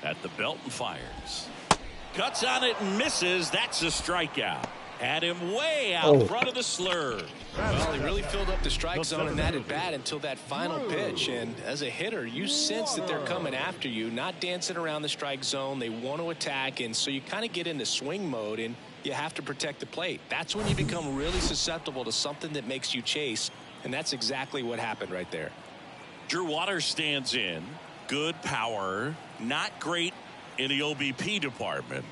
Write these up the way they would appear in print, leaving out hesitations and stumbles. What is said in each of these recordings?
At the belt and fires. Cuts on it and misses. That's a strikeout. Had him way out front of the slur. Well, he really filled up the strike zone in that at bat until that final pitch. And as a hitter, you sense that they're coming after you, not dancing around the strike zone. They want to attack, and so you kind of get into swing mode, and you have to protect the plate. That's when you become really susceptible to something that makes you chase, and that's exactly what happened right there. Drew Waters stands in. Good power, not great in the OBP department.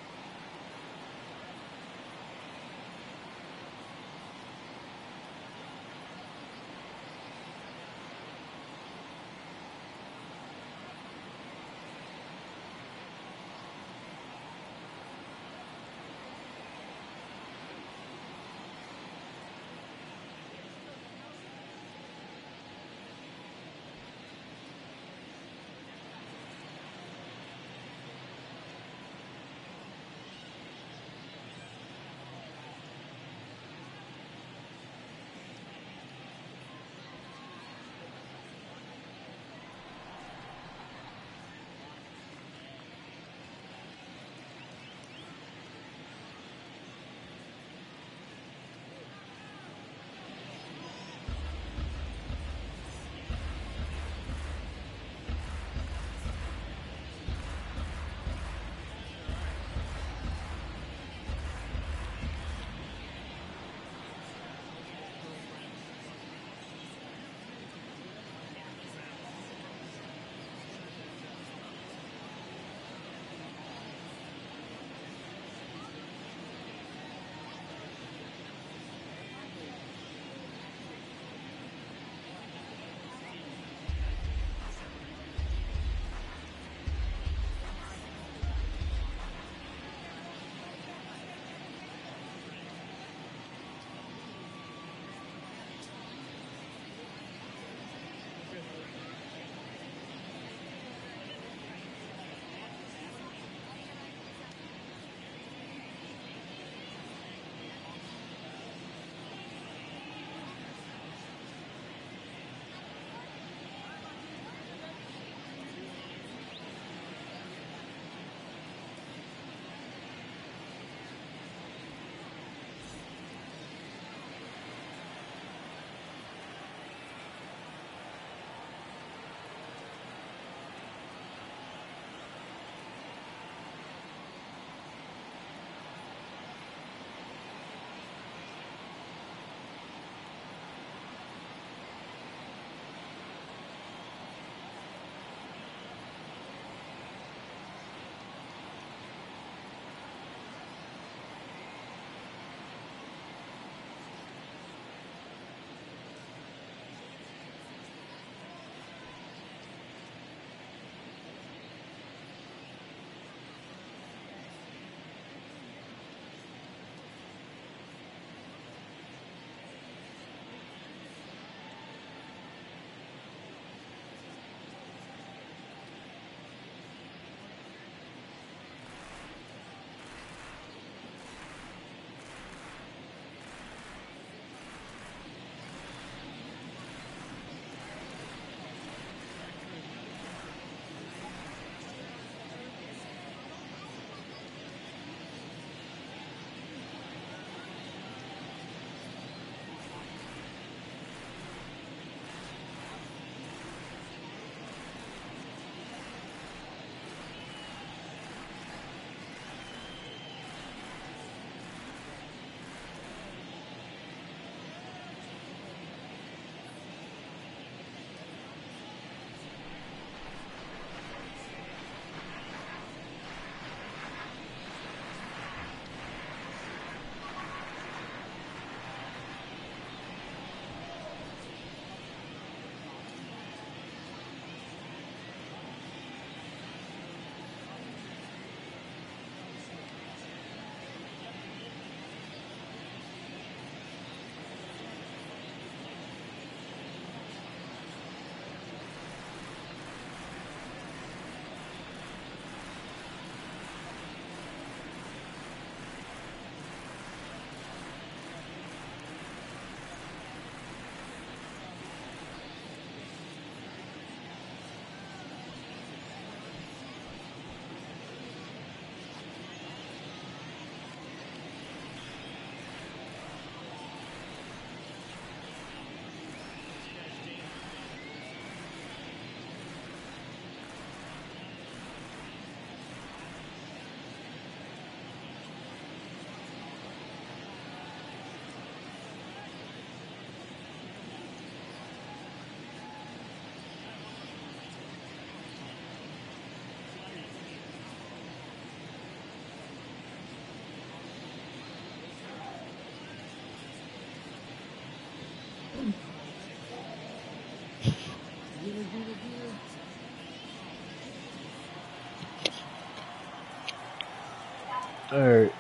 All right.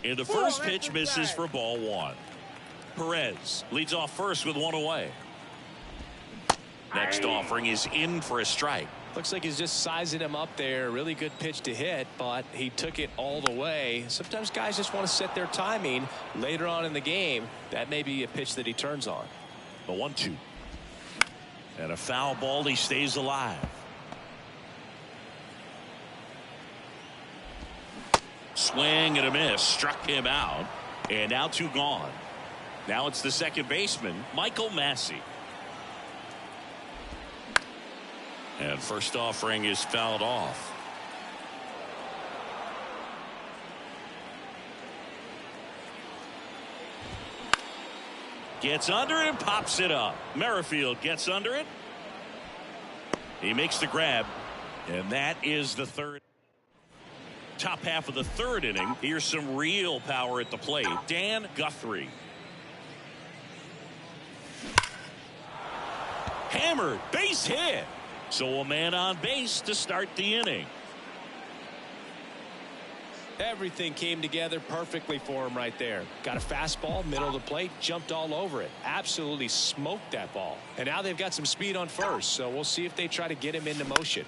And the first pitch misses for ball one. Perez leads off first with one away. Next offering is in for a strike. Looks like he's just sizing him up there. Really good pitch to hit, but he took it all the way. Sometimes guys just want to set their timing later on in the game. That may be a pitch that he turns on. The 1-2. And a foul ball. He stays alive. Swing and a miss. Struck him out. And now two gone. Now it's the second baseman, Michael Massey. And first offering is fouled off. Gets under it and pops it up. Merrifield gets under it. He makes the grab. And that is the third. Top half of the third inning. Here's some real power at the plate. Dan Guthrie. Hammered. Base hit. So a man on base to start the inning. Everything came together perfectly for him right there. Got a fastball, middle of the plate, jumped all over it. Absolutely smoked that ball. And now they've got some speed on first, so we'll see if they try to get him into motion.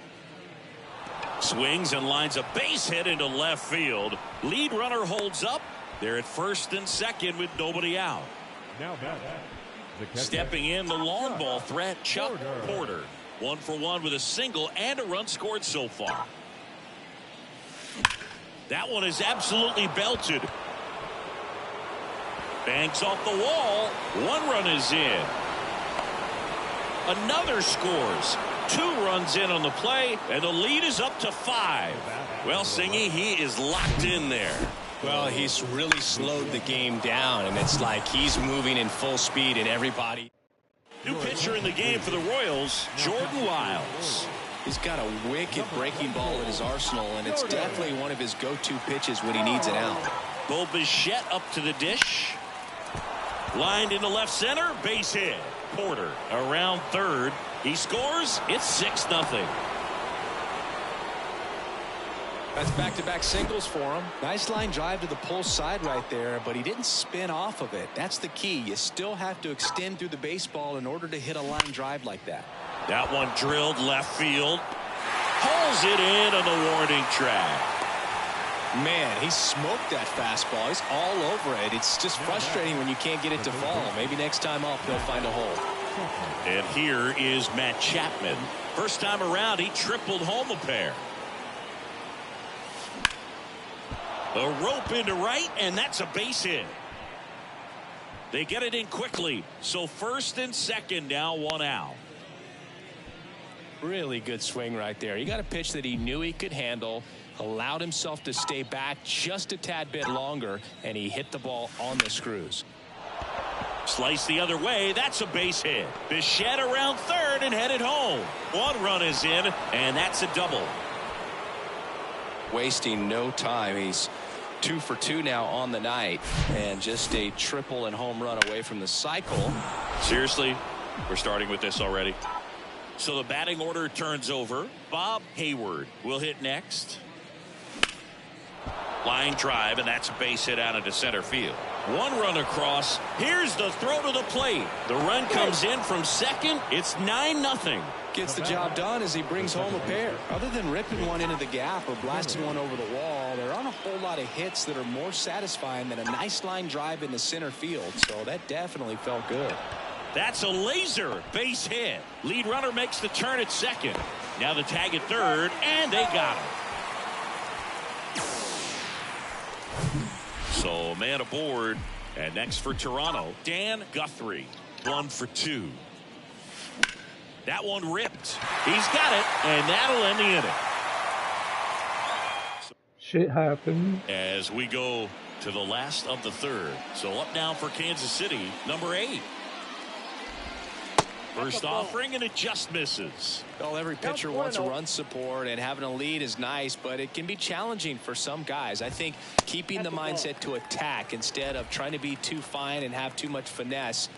Swings and lines a base hit into left field. Lead runner holds up. They're at first and second with nobody out. Now stepping in, the long ball threat, Chuck Porter. 1 for 1 with a single and a run scored so far. That one is absolutely belted. Banks off the wall. 1 run is in. Another scores. 2 runs in on the play, and the lead is up to 5. Well, Singy, he is locked in there. Well, he's really slowed the game down, and it's like he's moving in full speed, and everybody. New pitcher in the game for the Royals, Jordan Lyles. He's got a wicked breaking ball in his arsenal, and it's definitely one of his go-to pitches when he needs an out. Bo Bichette up to the dish. Lined into left center, base hit. Porter around third. He scores. It's 6-0. That's back-to-back singles for him. Nice line drive to the pull side right there, but he didn't spin off of it. That's the key. You still have to extend through the baseball in order to hit a line drive like that. That one drilled left field. Pulls it in on the warning track. Man, he smoked that fastball. He's all over it. It's just frustrating when you can't get it to fall. Maybe next time up they'll find a hole. And here is Matt Chapman. First time around, he tripled home a pair. A rope into right, and that's a base hit. They get it in quickly. So first and second now, 1 out. Really good swing right there. He got a pitch that he knew he could handle, allowed himself to stay back just a tad bit longer, and he hit the ball on the screws. Slice the other way. That's a base hit. Bichette around third and headed home. 1 run is in, and that's a double. Wasting no time. He's 2 for 2 now on the night, and just a triple and home run away from the cycle. Seriously, we're starting with this already. So the batting order turns over. Bob Hayward will hit next. Line drive, and that's a base hit out into center field. 1 run across. Here's the throw to the plate. The run comes in from second. It's 9-0. Gets the job done as he brings home a pair. Other than ripping one into the gap or blasting one over the wall, there aren't a whole lot of hits that are more satisfying than a nice line drive into center field. So that definitely felt good. That's a laser base hit. Lead runner makes the turn at second. Now the tag at third, and they got him. So man aboard. And next for Toronto, Dan Guthrie. 1 for 2. That one ripped. He's got it, and that'll end the inning. Shit happened. As we go to the last of the third. So up now for Kansas City, number 8. First offering, and it just misses. Well, every pitcher wants to run support, and having a lead is nice, but it can be challenging for some guys. I think keeping the mindset to attack instead of trying to be too fine and have too much finesse,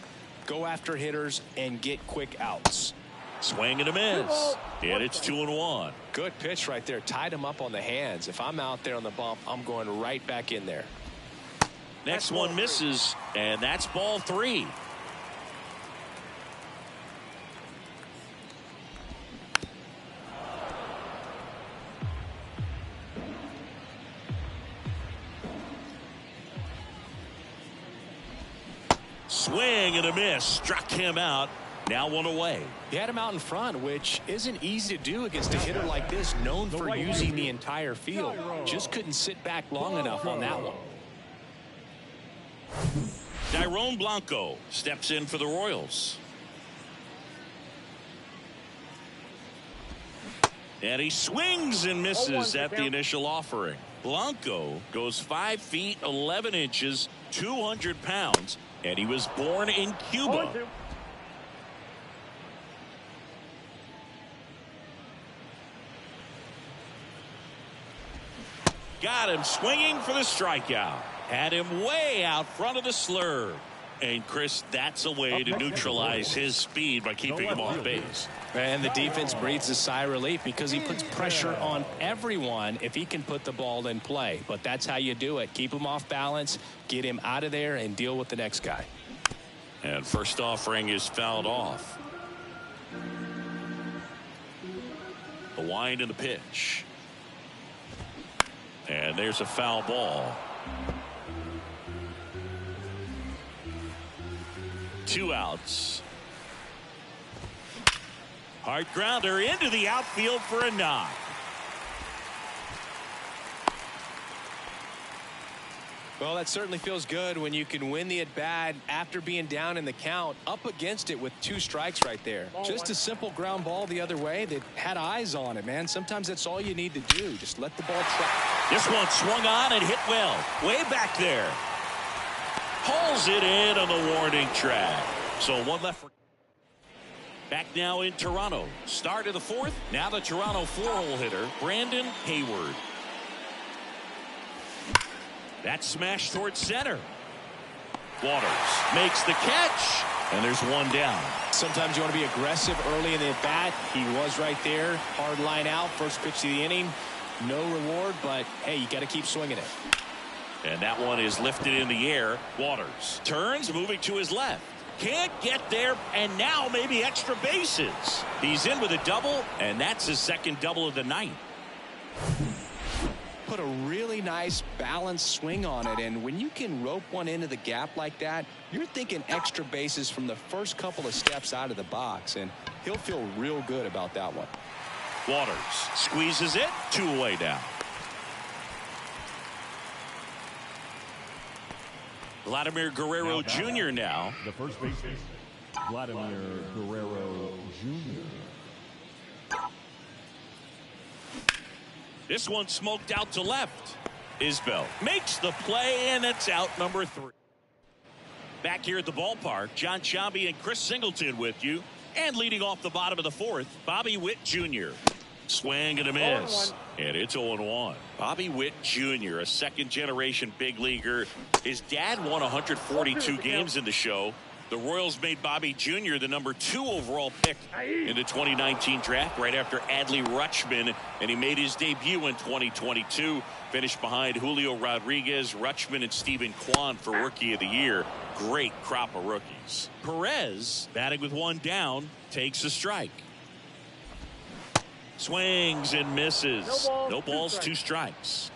go after hitters and get quick outs. Swing and a miss, and it's 2-1. Good pitch right there. Tied him up on the hands. If I'm out there on the bump, I'm going right back in there. Next one misses, and that's ball 3. Swing and a miss, struck him out. Now 1 away. He had him out in front, which isn't easy to do against a hitter like this, known for using the entire field. Just couldn't sit back long enough on that one. Dairon Blanco steps in for the Royals. And he swings and misses at the initial offering. Blanco goes 5 feet 11 inches, 200 pounds, and he was born in Cuba. Got him swinging for the strikeout. Had him way out front of the slur. And Chris, that's a way to neutralize his speed by keeping him off base. And the defense breathes a sigh of relief because he puts pressure on everyone if he can put the ball in play. But that's how you do it. Keep him off balance, get him out of there, and deal with the next guy. And first offering is fouled off. The wind and the pitch. And there's a foul ball. 2 outs. Hard grounder into the outfield for a knock. Well, that certainly feels good when you can win the at-bat after being down in the count, up against it with 2 strikes right there. Just a simple ground ball the other way that had eyes on it, man. Sometimes that's all you need to do. Just let the ball track. This one swung on and hit well. Way back there. Hauls it in on the warning track. So 1 left. Back now in Toronto. Start of the 4th. Now the Toronto 4-hole hitter, Brandon Hayward. That smash towards center. Waters makes the catch, and there's 1 down. Sometimes you want to be aggressive early in the at-bat. He was right there. Hard line out. First pitch of the inning. No reward, but hey, you got to keep swinging it. And that one is lifted in the air. Waters turns, moving to his left. Can't get there, and now maybe extra bases. He's in with a double, and that's his 2nd double of the night. Put a really nice balanced swing on it, and when you can rope one into the gap like that, you're thinking extra bases from the first couple of steps out of the box, and he'll feel real good about that one. Waters squeezes it, 2 away now. Vladimir Guerrero Jr. now. The first baseman, Vladimir Guerrero Jr. This one smoked out to left. Isbell makes the play, and it's out number 3. Back here at the ballpark, John Sciambi and Chris Singleton with you. And leading off the bottom of the 4th, Bobby Witt Jr. Swing and a miss. And it's 0-1. Bobby Witt Jr., a 2nd-generation big leaguer. His dad won 142 games in the show. The Royals made Bobby Jr. the number 2 overall pick in the 2019 draft right after Adley Rutschman, and he made his debut in 2022. Finished behind Julio Rodriguez, Rutschman, and Stephen Kwan for Rookie of the Year. Great crop of rookies. Perez, batting with 1 down, takes a strike. Swings and misses. No balls, 2 strikes.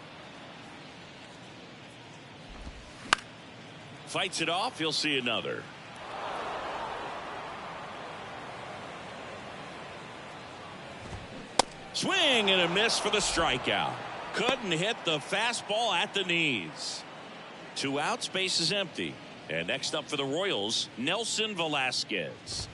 Fights it off. He'll see another. Swing and a miss for the strikeout. Couldn't hit the fastball at the knees. 2 outs, base is empty. And next up for the Royals, Nelson Velasquez.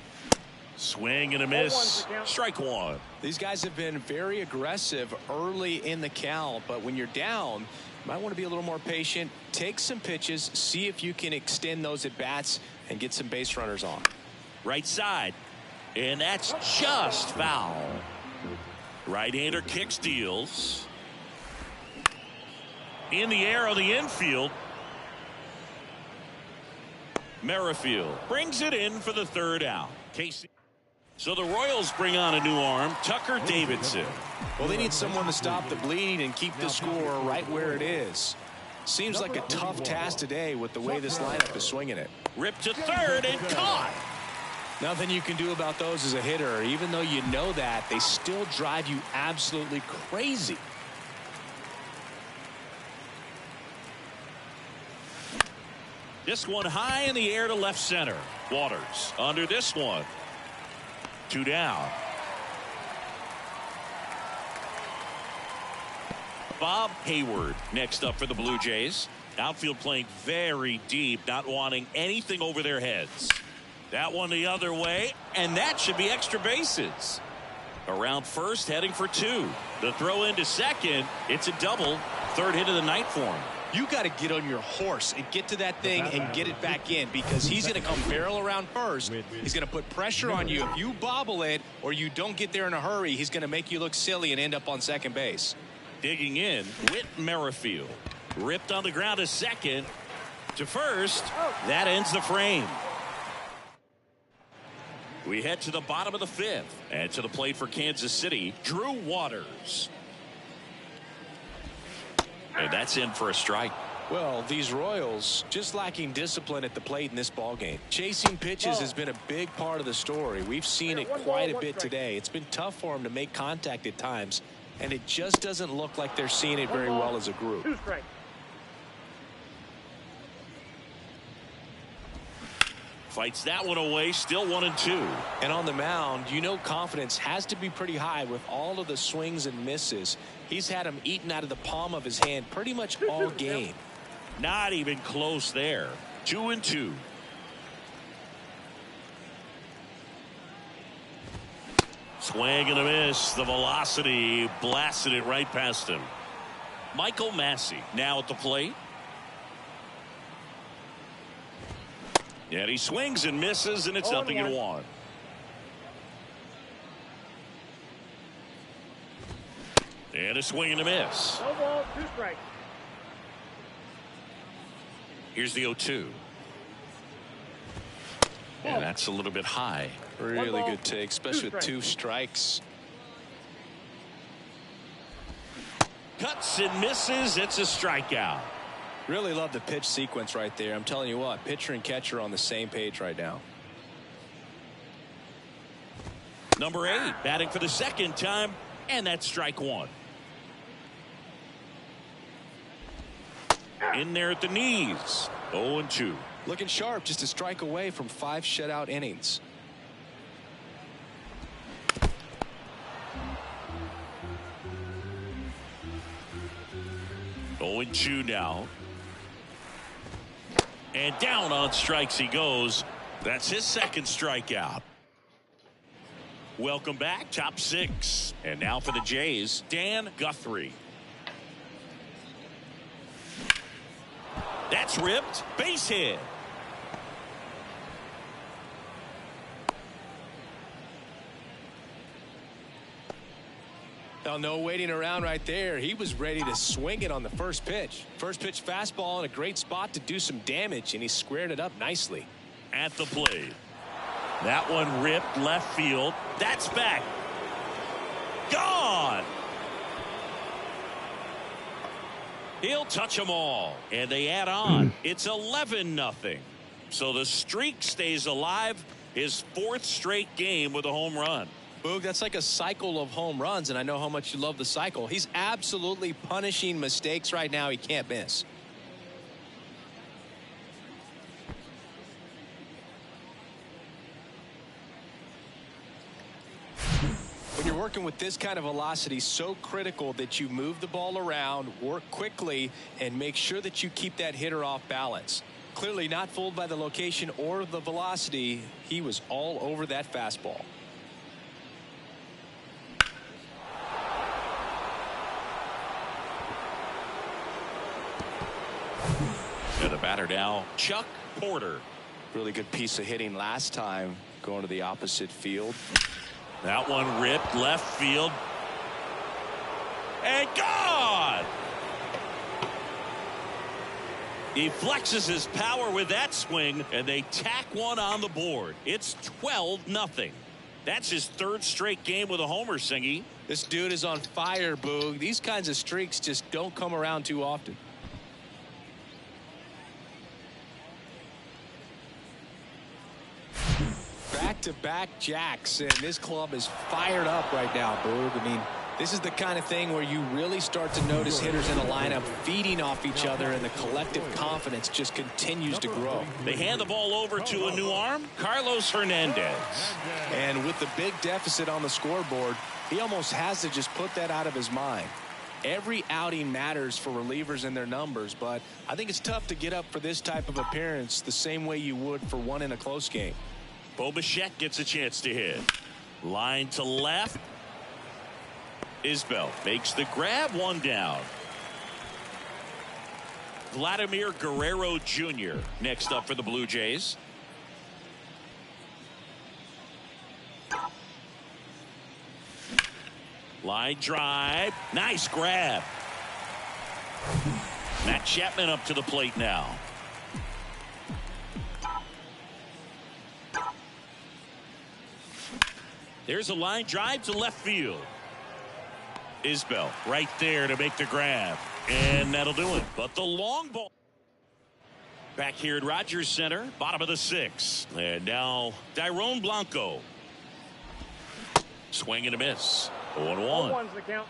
Swing and a miss. Strike 1. These guys have been very aggressive early in the count, but when you're down, you might want to be a little more patient. Take some pitches, see if you can extend those at bats and get some base runners on. Right side. And that's just foul. Right-hander kick steals. In the air on the infield. Merrifield brings it in for the third out. Casey. So the Royals bring on a new arm, Tucker Davidson. Well, they need someone to stop the bleed and keep the score right where it is. Seems like a tough task today with the way this lineup is swinging it. Ripped to third and caught. Nothing you can do about those as a hitter. Even though you know that, they still drive you absolutely crazy. This one high in the air to left center. Waters under this one. 2 down. Bob Hayward next up for the Blue Jays. Outfield playing very deep, not wanting anything over their heads. That one the other way, and that should be extra bases. Around first, heading for 2. The throw into second. It's a double. Third hit of the night for him. You got to get on your horse and get to that thing and get it back in, because he's going to come barrel around first. He's going to put pressure on you. If you bobble it or you don't get there in a hurry, he's going to make you look silly and end up on second base. Digging in, Whit Merrifield. Ripped on the ground to second. To first. That ends the frame. We head to the bottom of the 5th. And to the plate for Kansas City, Drew Waters. And that's in for a strike. Well, these Royals just lacking discipline at the plate in this ballgame. Chasing pitches has been a big part of the story. We've seen it quite a bit today. It's been tough for them to make contact at times, and it just doesn't look like they're seeing it very well as a group. Fights that one away, still 1-2. And on the mound, you know confidence has to be pretty high with all of the swings and misses. He's had them eaten out of the palm of his hand pretty much all game. Not even close there. 2-2. Swing and a miss. The velocity blasted it right past him. Michael Massey now at the plate. And he swings and misses, and it's 0-1. And a swing and a miss. No ball, 2 strikes. Here's the 0-2. And that's a little bit high. Really good take, especially with 2 strikes. Cuts and misses. It's a strikeout. Really love the pitch sequence right there. I'm telling you what, pitcher and catcher are on the same page right now. Number 8 batting for the second time, and that's strike 1. In there at the knees. 0-2. Looking sharp, just a strike away from 5 shutout innings. Oh, 0-2 now. And down on strikes he goes. That's his second strikeout. Welcome back, top 6. And now for the Jays, Dan Guthrie. That's ripped. Base hit. Now, no waiting around right there. He was ready to swing it on the first pitch. First pitch fastball in a great spot to do some damage, and he squared it up nicely. At the plate. That one ripped left field. That's back. Gone. He'll touch them all. And they add on. It's 11-0. So the streak stays alive. His 4th straight game with a home run. Boog, that's like a cycle of home runs, and I know how much you love the cycle. He's absolutely punishing mistakes right now he can't miss. When you're working with this kind of velocity, so critical that you move the ball around, work quickly, and make sure that you keep that hitter off balance. Clearly not fooled by the location or the velocity. He was all over that fastball. And the batter now, Chuck Porter. Really good piece of hitting last time, going to the opposite field. That one ripped left field. And gone! He flexes his power with that swing, and they tack one on the board. It's 12-0. That's his third straight game with a homer, Singy. This dude is on fire, Boog. These kinds of streaks just don't come around too often. Back-to-back jacks, and this club is fired up right now, Boog. I mean, this is the kind of thing where you really start to notice hitters in a lineup feeding off each other, and the collective confidence just continues to grow. They hand the ball over to a new arm, Carlos Hernandez. And with the big deficit on the scoreboard, he almost has to just put that out of his mind. Every outing matters for relievers and their numbers, but I think it's tough to get up for this type of appearance the same way you would for one in a close game. Bo Bichette gets a chance to hit. Line to left. Isbell makes the grab, one down. Vladimir Guerrero Jr. next up for the Blue Jays. Line drive. Nice grab. Matt Chapman up to the plate now. There's a line drive to left field. Isbell right there to make the grab, and that'll do it. But the long ball back here at Rogers Center, bottom of the sixth, and now Dairon Blanco. Swing and a miss. 0-1. One's the count.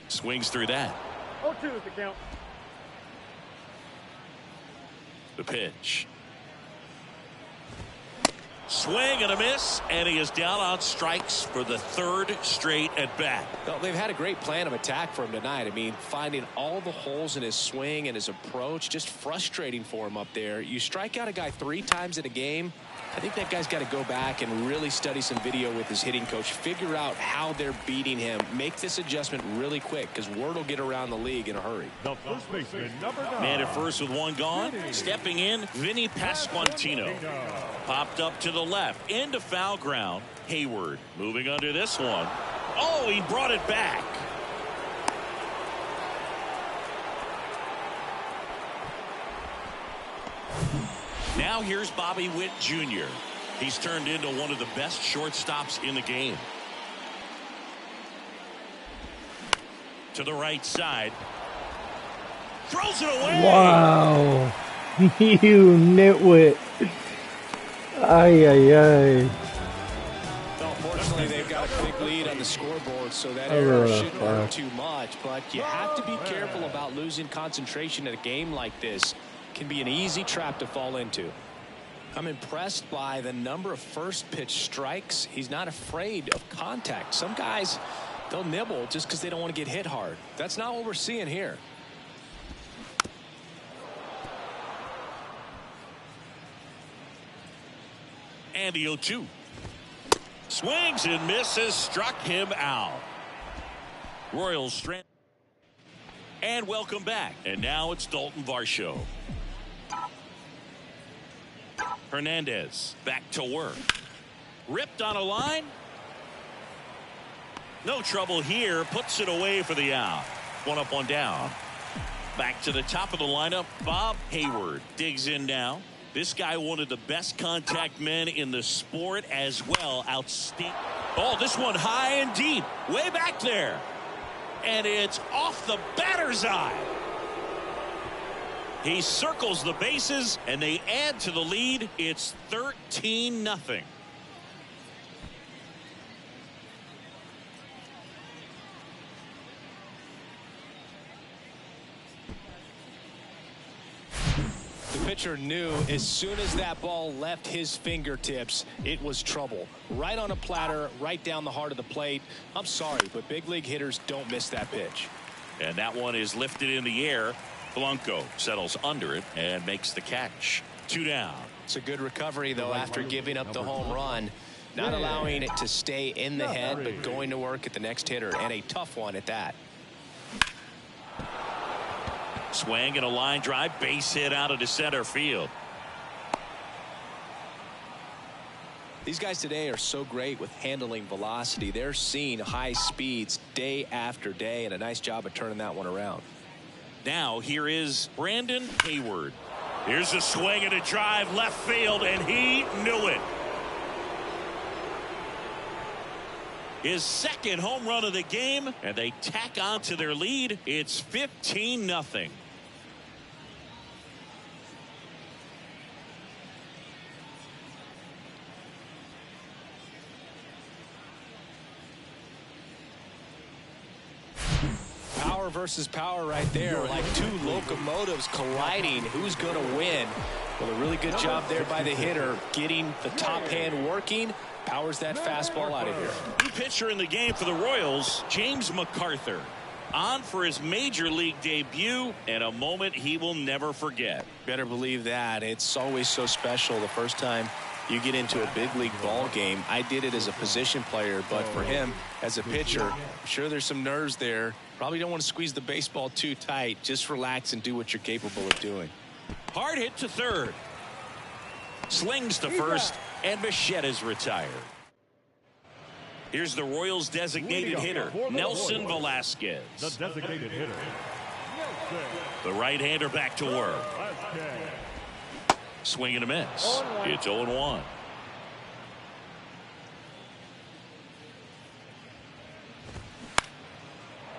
Swings through that. 0-2 is the count. The pitch. Swing and a miss, and he is down on strikes for the third straight at bat. Well, they've had a great plan of attack for him tonight. I mean, finding all the holes in his swing and his approach, just frustrating for him up there. You strike out a guy 3 times in a game, I think that guy's got to go back and really study some video with his hitting coach, figure out how they're beating him, make this adjustment really quick, because word will get around the league in a hurry. The first baseman, number 9. Man at first with one gone. Stepping in, Vinny Pasquantino. Popped up to the left, into foul ground. Hayward moving under this one. Oh, he brought it back. Now here's Bobby Witt Jr. He's turned into one of the best shortstops in the game. To the right side. Throws it away. Wow. You nitwit. Ay, ay, ay. Well, fortunately, they've got a big lead on the scoreboard, so that error shouldn't hurt too much. But you have to be careful about losing concentration in a game like this. Can be an easy trap to fall into. I'm impressed by the number of first pitch strikes. He's not afraid of contact. Some guys, they'll nibble just because they don't want to get hit hard. That's not what we're seeing here. And the 0-2. Swings and misses, struck him out. Royals strand. And welcome back. And now it's Dalton Varsho. Hernandez back to work. Ripped on a line. No trouble here. Puts it away for the out. One up, one down. Back to the top of the lineup. Bob Hayward digs in now. This guy, one of the best contact men in the sport as well. Outstanding. Oh, this one high and deep. Way back there. And it's off the batter's eye. He circles the bases, and they add to the lead. It's 13-0. The pitcher knew as soon as that ball left his fingertips, it was trouble. Right on a platter, right down the heart of the plate. I'm sorry, but big league hitters don't miss that pitch. And that one is lifted in the air. Blanco settles under it and makes the catch. 2 down. It's a good recovery, though, after giving up the home run. Not allowing it to stay in the head, but going to work at the next hitter, and a tough one at that. Swing and a line drive, base hit out into center field. These guys today are so great with handling velocity. They're seeing high speeds day after day, and a nice job of turning that one around. Now here is Brandon Hayward. Here's a swing and a drive left field, and he knew it. His second home run of the game, and they tack on to their lead. It's 15-0. Power versus power right there, like two locomotives colliding. Who's going to win? Well, a really good job there by the hitter, getting the top hand working. Powers that fastball out of here. New pitcher in the game for the Royals, James McArthur, on for his major league debut, and a moment he will never forget. Better believe that. It's always so special the first time you get into a big league ball game. I did it as a position player, but for him as a pitcher, I'm sure there's some nerves there. Probably don't want to squeeze the baseball too tight. Just relax and do what you're capable of doing. Hard hit to third. Slings to first, and Bichette is retired. Here's the Royals designated hitter, Nelson Velasquez. The designated hitter, The right-hander back to work. Swing and a miss. It's 0-1.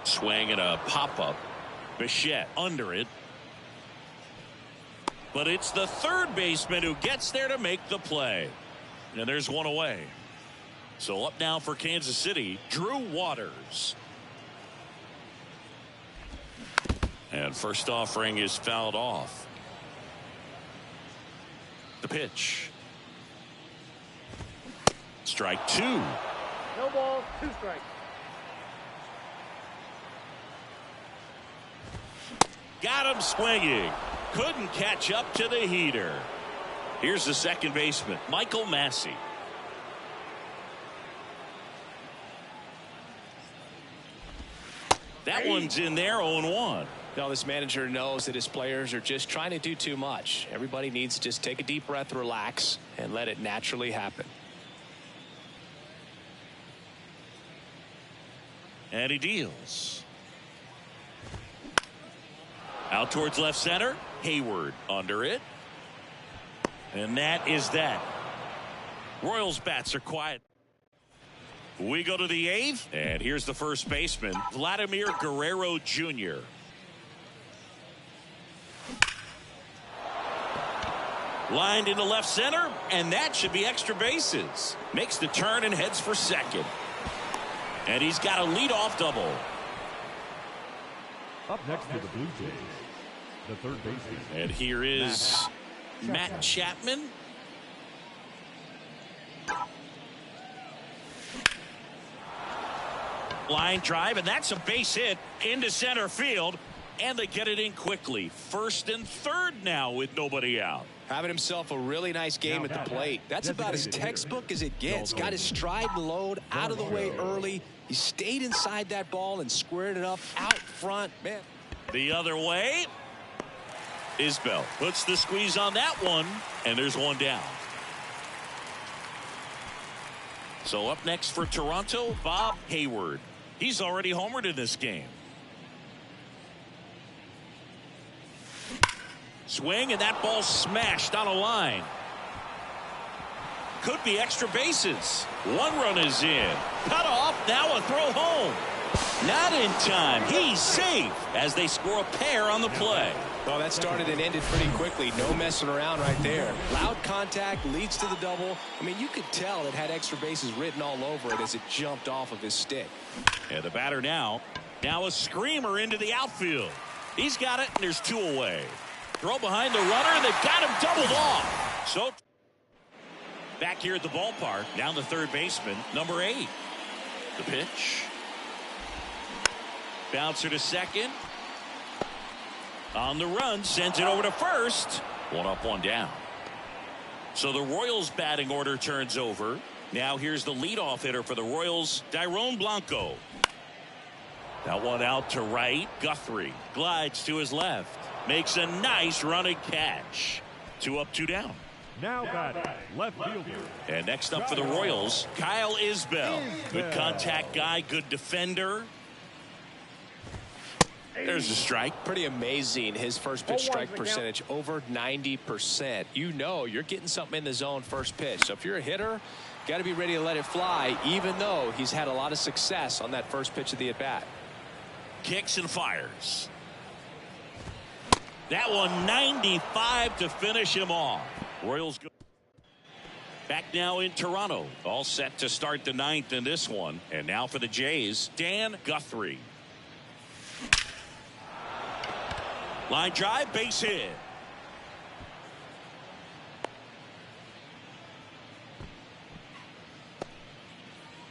Swing and a pop-up. Bichette under it. But it's the third baseman who gets there to make the play. And there's one away. So up now for Kansas City, Drew Waters. And first offering is fouled off. The pitch. Strike two. No ball, 2 strikes. Got him swinging. Couldn't catch up to the heater. Here's the second baseman, Michael Massey. That one's in there, 0-1. Now this manager knows that his players are just trying to do too much. Everybody needs to just take a deep breath, relax, and let it naturally happen. And he deals. Out towards left center. Hayward under it. And that is that. Royals bats are quiet. We go to the 8th. And here's the first baseman, Vladimir Guerrero Jr. Lined into left center. And that should be extra bases. Makes the turn and heads for second. And he's got a leadoff double. up next to the Blue Jays, the third baseman. And here is Matt Chapman. Line drive, and that's a base hit into center field, and they get it in quickly. First and third now with nobody out. Having himself a really nice game at the plate. That's about as textbook as it gets. Got his stride and load out of the way early. He stayed inside that ball and squared it up out front. Man. The other way. Isbell puts the squeeze on that one, and there's one down. So up next for Toronto, Bob Hayward. He's already homered in this game. Swing, and that ball smashed on a line. Could be extra bases. One run is in. Cut off, now a throw home. Not in time. He's safe as they score a pair on the play. Well, that started and ended pretty quickly. No messing around right there. Loud contact leads to the double. I mean, you could tell it had extra bases written all over it as it jumped off of his stick. And the batter now a screamer into the outfield. He's got it, and there's two away. Throw behind the runner, and they've got him doubled off. So back here at the ballpark, down the third baseman, number 8. The pitch. Bouncer to second. On the run, sends it over to first. One up, one down. So the Royals batting order turns over. Now here's the leadoff hitter for the Royals, Dairon Blanco. That one out to right. Guthrie glides to his left. Makes a nice running catch. 2 up, 2 down. Now batting, left fielder. And next up for the Royals, Kyle Isbell. Good contact guy, good defender. There's a strike. Pretty amazing. His first pitch strike percentage over 90%. You know you're getting something in the zone first pitch. So if you're a hitter, got to be ready to let it fly, even though he's had a lot of success on that first pitch of the at-bat. Kicks and fires. That one 95 to finish him off. Royals go back now in Toronto. All set to start the 9th in this one. And now for the Jays, Dan Guthrie. Line drive, base hit.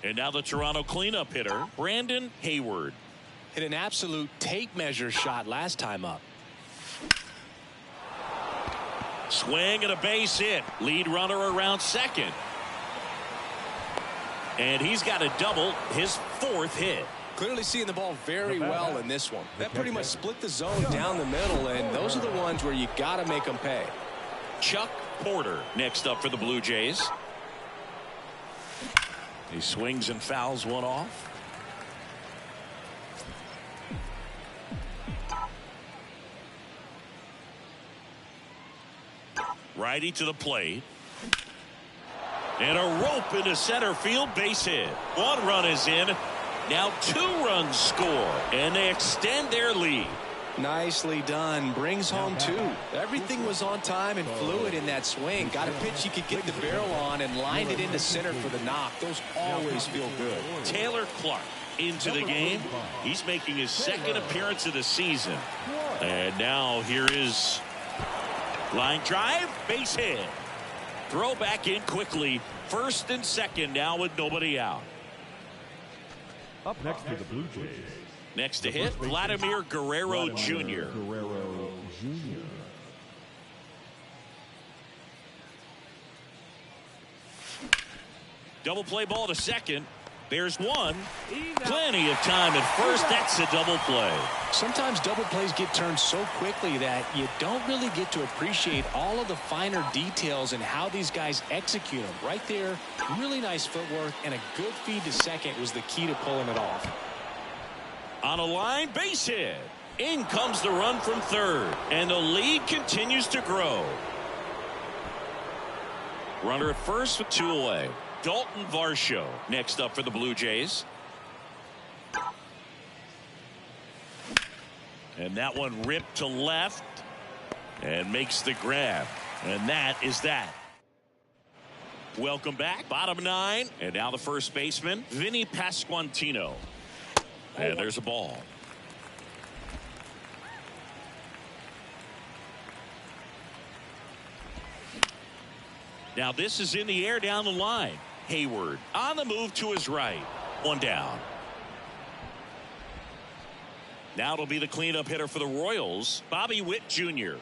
And now the Toronto cleanup hitter, Brandon Hayward. Hit an absolute tape measure shot last time up. Swing and a base hit. Lead runner around second. And he's got a double, his 4th hit. Clearly seeing the ball very well in this one. That pretty much split the zone down the middle, and those are the ones where you got to make them pay. Chuck Porter next up for the Blue Jays. He swings and fouls one off. Righty to the plate. And a rope into center field, base hit. 1 run is in. Now 2 runs score, and they extend their lead. Nicely done. Brings home 2. Everything was on time and fluid in that swing. Got a pitch you could get the barrel on and line it into center for the knock. Those always feel good. Taylor Clark into the game. He's making his 2nd appearance of the season. And now here is line drive, base hit. Throw back in quickly. 1st and 2nd now with nobody out. Up next to the Blue Jays. Next to hit, Vladimir Guerrero Jr. Double play ball to second. There's one. Plenty of time at first. That's a double play. Sometimes double plays get turned so quickly that you don't really get to appreciate all of the finer details and how these guys execute them. Right there, really nice footwork, and a good feed to second was the key to pulling it off. On a line, base hit. In comes the run from third, and the lead continues to grow. Runner at first with 2 away. Dalton Varsho next up for the Blue Jays. And that one ripped to left and makes the grab. And that is that. Welcome back. Bottom 9. And now the first baseman, Vinny Pasquantino. And there's a ball. Now this is in the air down the line. Hayward on the move to his right. 1 down. Now it'll be the cleanup hitter for the Royals, Bobby Witt Jr.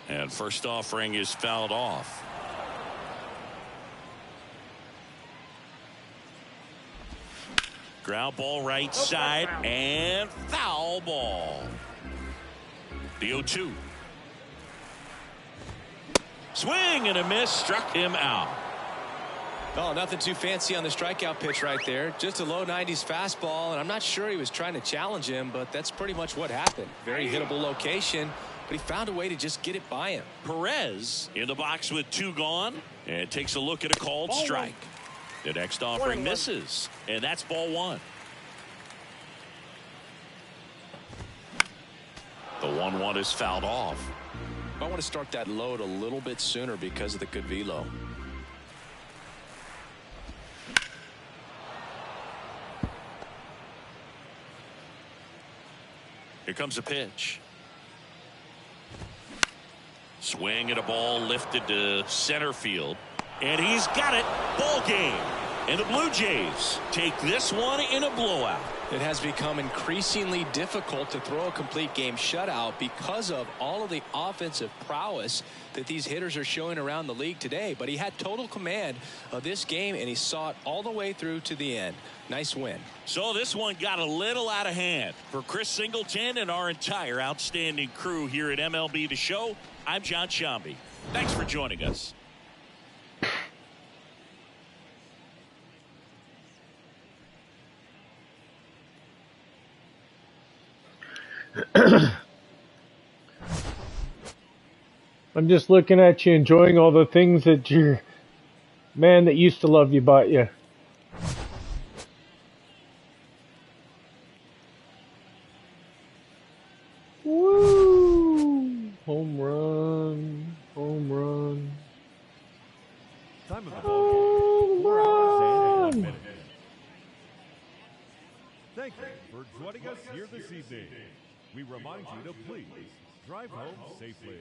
And first offering is fouled off. Ground ball right side and foul ball. The 0-2. Swing and a miss, struck him out. Oh, nothing too fancy on the strikeout pitch right there. Just a low 90s fastball, and I'm not sure he was trying to challenge him, but that's pretty much what happened. Very hittable location, but he found a way to just get it by him. Perez in the box with 2 gone and takes a look at a called strike. The next offering misses, and that's ball 1. The 1-1 is fouled off. I want to start that load a little bit sooner because of the good velo. Here comes a pitch. Swing at a ball lifted to center field. And he's got it. Ball game. And the Blue Jays take this one in a blowout. It has become increasingly difficult to throw a complete game shutout because of all of the offensive prowess that these hitters are showing around the league today. But he had total command of this game, and he saw it all the way through to the end. Nice win. So this one got a little out of hand. For Chris Singleton and our entire outstanding crew here at MLB The Show, I'm John Shambi. Thanks for joining us. I'm just looking at you, enjoying all the things that your man that used to love you bought you. Woo! Home run, home run. Time of the ball game, 4 hours and 1 minute. Thank you for joining us here this evening. We remind you to please drive home safely.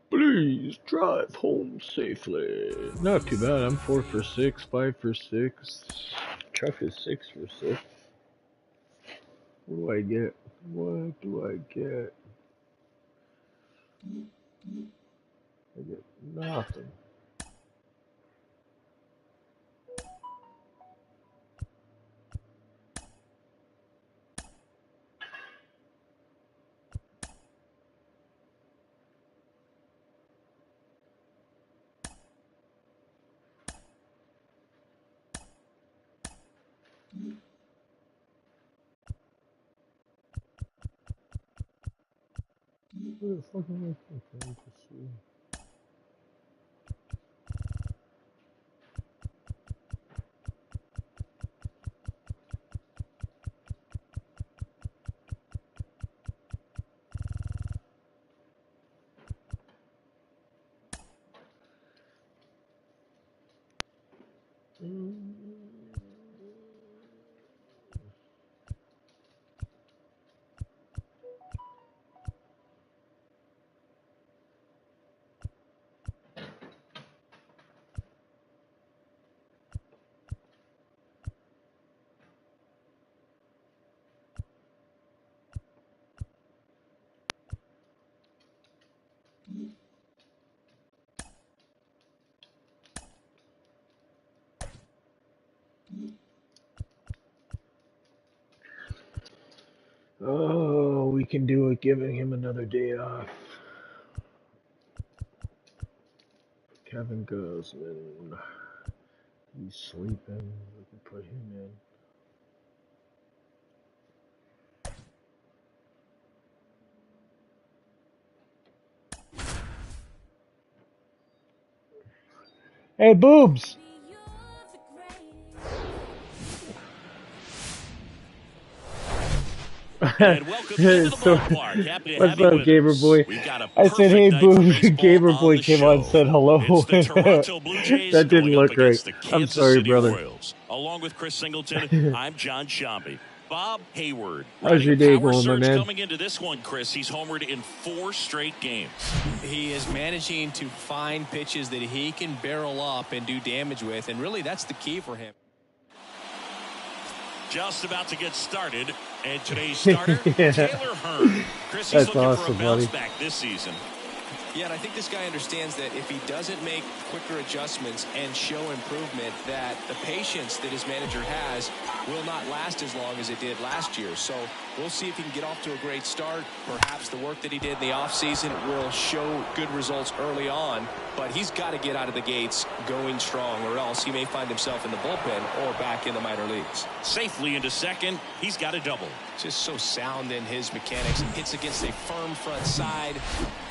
Please drive home safely. Not too bad. I'm 4 for 6, 5 for 6. Chuck is 6 for 6. What do I get? What do I get? I get nothing. What the fuck am I trying to see? Oh, we can do it giving him another day off. Kevin Gosman. He's sleeping. We can put him in. Hey, boobs! And welcome into the ballpark. Happy to have you with Gaber us. Boy? We've got a I said, hey, perfect night for boobs. baseball Gaber on Boy the came on and show. said hello. It's the Toronto Blue Jays That didn't going up look right. against the I'm Kansas sorry, City brother. Royals. Along with Chris Singleton, I'm John Shambi. Bob Hayward. How's your day going, my man? Coming into this one, Chris, he's homered in 4 straight games. He is managing to find pitches that he can barrel up and do damage with, and really that's the key for him. Just about to get started, and today's starter, Yeah. Taylor Hearn. Chris, he's That's looking awesome, for a bounce buddy. back this season. Yeah, and I think this guy understands that if he doesn't make quicker adjustments and show improvement, that the patience that his manager has will not last as long as it did last year. So we'll see if he can get off to a great start. Perhaps the work that he did in the offseason will show good results early on, but he's got to get out of the gates going strong, or else he may find himself in the bullpen or back in the minor leagues. Safely into second, he's got a double. Just so sound in his mechanics. Hits against a firm front side,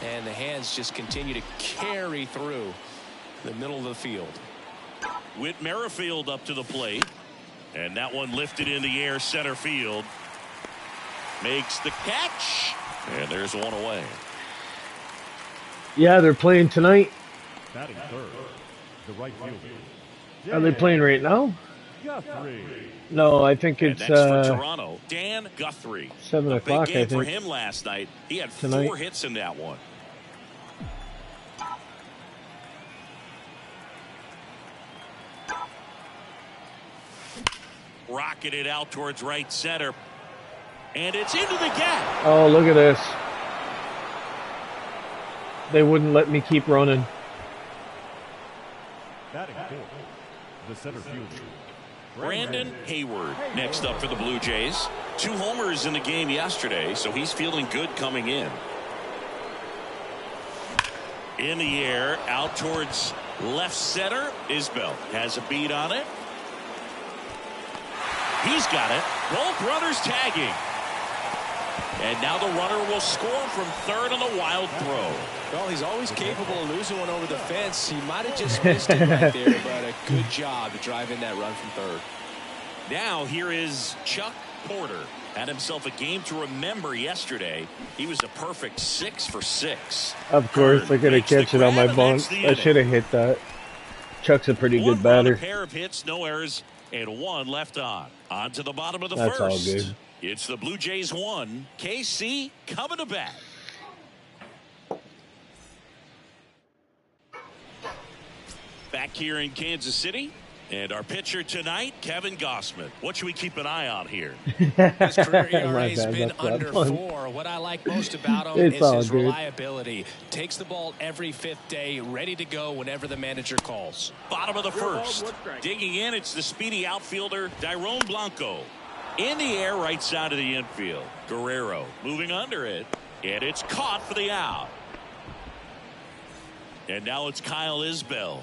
and the hands just continue to carry through the middle of the field. Whit Merrifield up to the plate, and that one lifted in the air center field. Makes the catch, and there's one away. Yeah, they're playing tonight. Batting third, the right fielder. Are they playing right now? Guthrie. No, I think And it's next for Toronto, Dan Guthrie. 7 o'clock, Big game I for think. him last night. He had Tonight. 4 hits in that one. Rocketed out towards right center. And it's into the gap. Oh, look at this. They wouldn't let me keep running. Batting fourth, the center fielder, Brandon Hayward next up for the Blue Jays. 2 homers in the game yesterday, so he's feeling good coming in. In the air, out towards left center. Isbell has a beat on it. He's got it. Both runners tagging. And now the runner will score from third on the wild throw. Well, he's always capable of losing one over the fence. He might have just missed it right there, but a good job to drive in that run from third. Now here is Chuck Porter. Had himself a game to remember yesterday. He was a perfect 6 for 6. Of course, I could have catch it on my bunt. I should have hit that. Chuck's a pretty good batter. A pair of hits, no errors, and 1 left on. On to the bottom of the That's first. all good. It's the Blue Jays 1. KC coming to bat. Back here in Kansas City. And our pitcher tonight, Kevin Gausman. What should we keep an eye on here? His career ERA has been under 4. What I like most about him is his reliability. Takes the ball every 5th day, ready to go whenever the manager calls. Bottom of the first. Digging in, it's the speedy outfielder, Dairon Blanco. In the air, right side of the infield. Guerrero moving under it. And it's caught for the out. And now it's Kyle Isbell.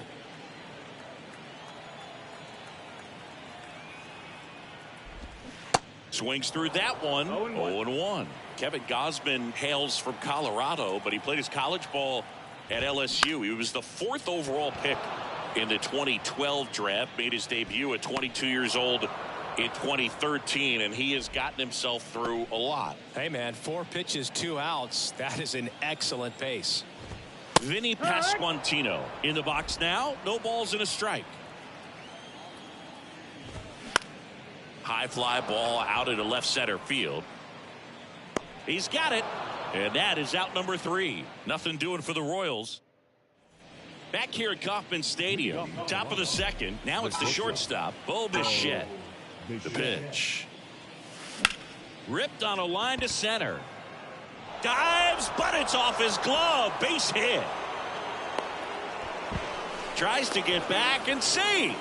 Swings through that one. 0-1. Kevin Gausman hails from Colorado, but he played his college ball at LSU. He was the 4th overall pick in the 2012 draft. Made his debut at 22 years old in 2013, and he has gotten himself through a lot. Hey, man, 4 pitches, 2 outs. That is an excellent pace. Vinny Pasquantino in the box now. No balls and a strike. High fly ball out into left center field. He's got it. And that is out number 3. Nothing doing for the Royals. Back here at Kauffman Stadium. Top of the second. Now it's the shortstop, Bo Bichette. The pitch. Ripped on a line to center. Dives, but it's off his glove. Base hit. Tries to get back and see.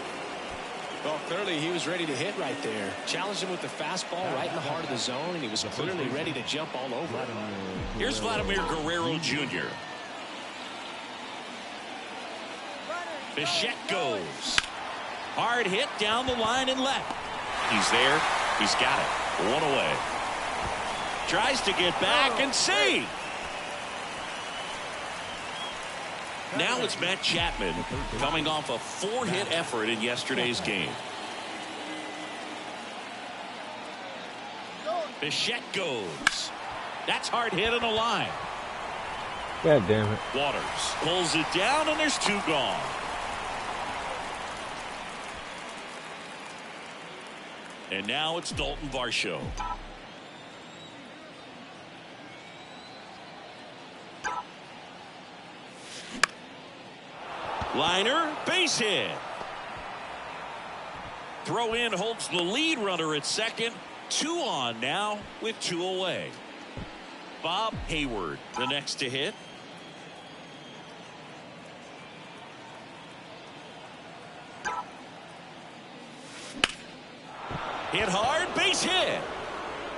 Well, clearly he was ready to hit right there. Challenged him with the fastball right in the heart of the zone, and he was clearly ready to jump all over it. Here's Vladimir Guerrero Jr. Bichette goes. Hard hit down the line and left. He's there. He's got it. 1 away. Tries to get back and see. Now it's Matt Chapman coming off a 4-hit effort in yesterday's game. Bichette goes. That's hard hit on the line. God damn it. Waters pulls it down, and there's 2 gone. And now it's Dalton Varsho. Liner, base hit. Throw in holds the lead runner at second. 2 on now with 2 away. Bob Hayward, the next to hit. Hit hard, base hit.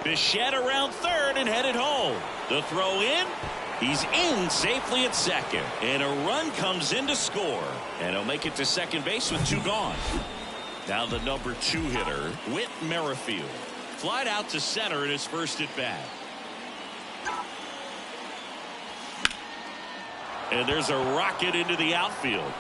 Bichette around third and headed home. The throw in. He's in safely at second, and a run comes in to score, and he'll make it to second base with 2 gone. Now the number 2 hitter, Whit Merrifield, flied out to center in his first at bat. And there's a rocket into the outfield.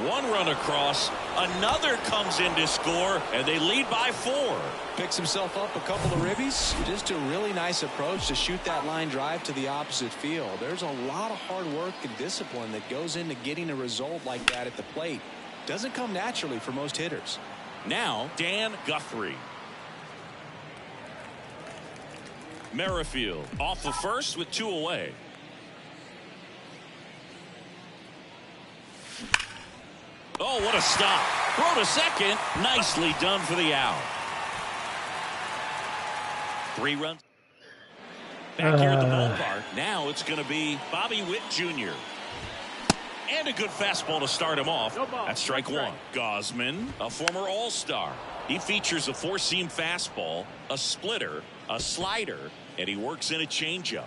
1 run across, another comes in to score, and they lead by 4. Picks himself up a couple of ribbies. Just a really nice approach to shoot that line drive to the opposite field. There's a lot of hard work and discipline that goes into getting a result like that at the plate. Doesn't come naturally for most hitters. Now Dan Guthrie. Merrifield off the first with 2 away. Oh, what a stop. Throw to second. Nicely done for the out. 3 runs. Back here at the ballpark. Now it's going to be Bobby Witt Jr. And a good fastball to start him off. That's strike 1. Gosman, a former All-Star. He features a 4-seam fastball, a splitter, a slider, and he works in a changeup.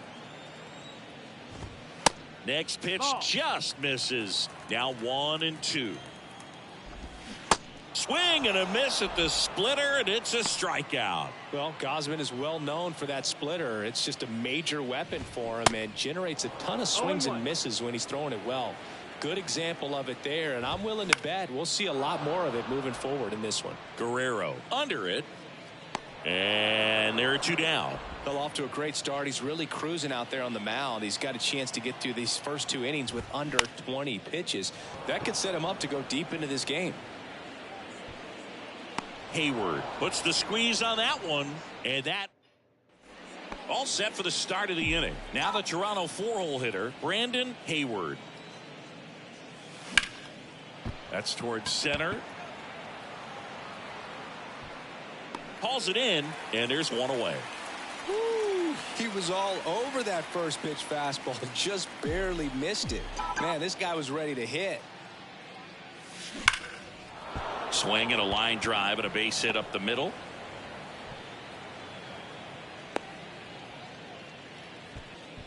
Next pitch just misses. Now 1-2. Swing and a miss at the splitter, and it's a strikeout. Well, Gosman is well known for that splitter. It's just a major weapon for him and generates a ton of swings and misses when he's throwing it well. Good example of it there, and I'm willing to bet we'll see a lot more of it moving forward in this one. Guerrero under it, and there are 2 down. Well, off to a great start. He's really cruising out there on the mound. He's got a chance to get through these first 2 innings with under 20 pitches. That could set him up to go deep into this game. Hayward puts the squeeze on that one, and that all set for the start of the inning. Now the Toronto 4-hole hitter, Brandon Hayward. That's towards center. Hauls it in, and there's 1 away. Woo, he was all over that first pitch fastball, just barely missed it. Man, this guy was ready to hit. Swing and a line drive and a base hit up the middle.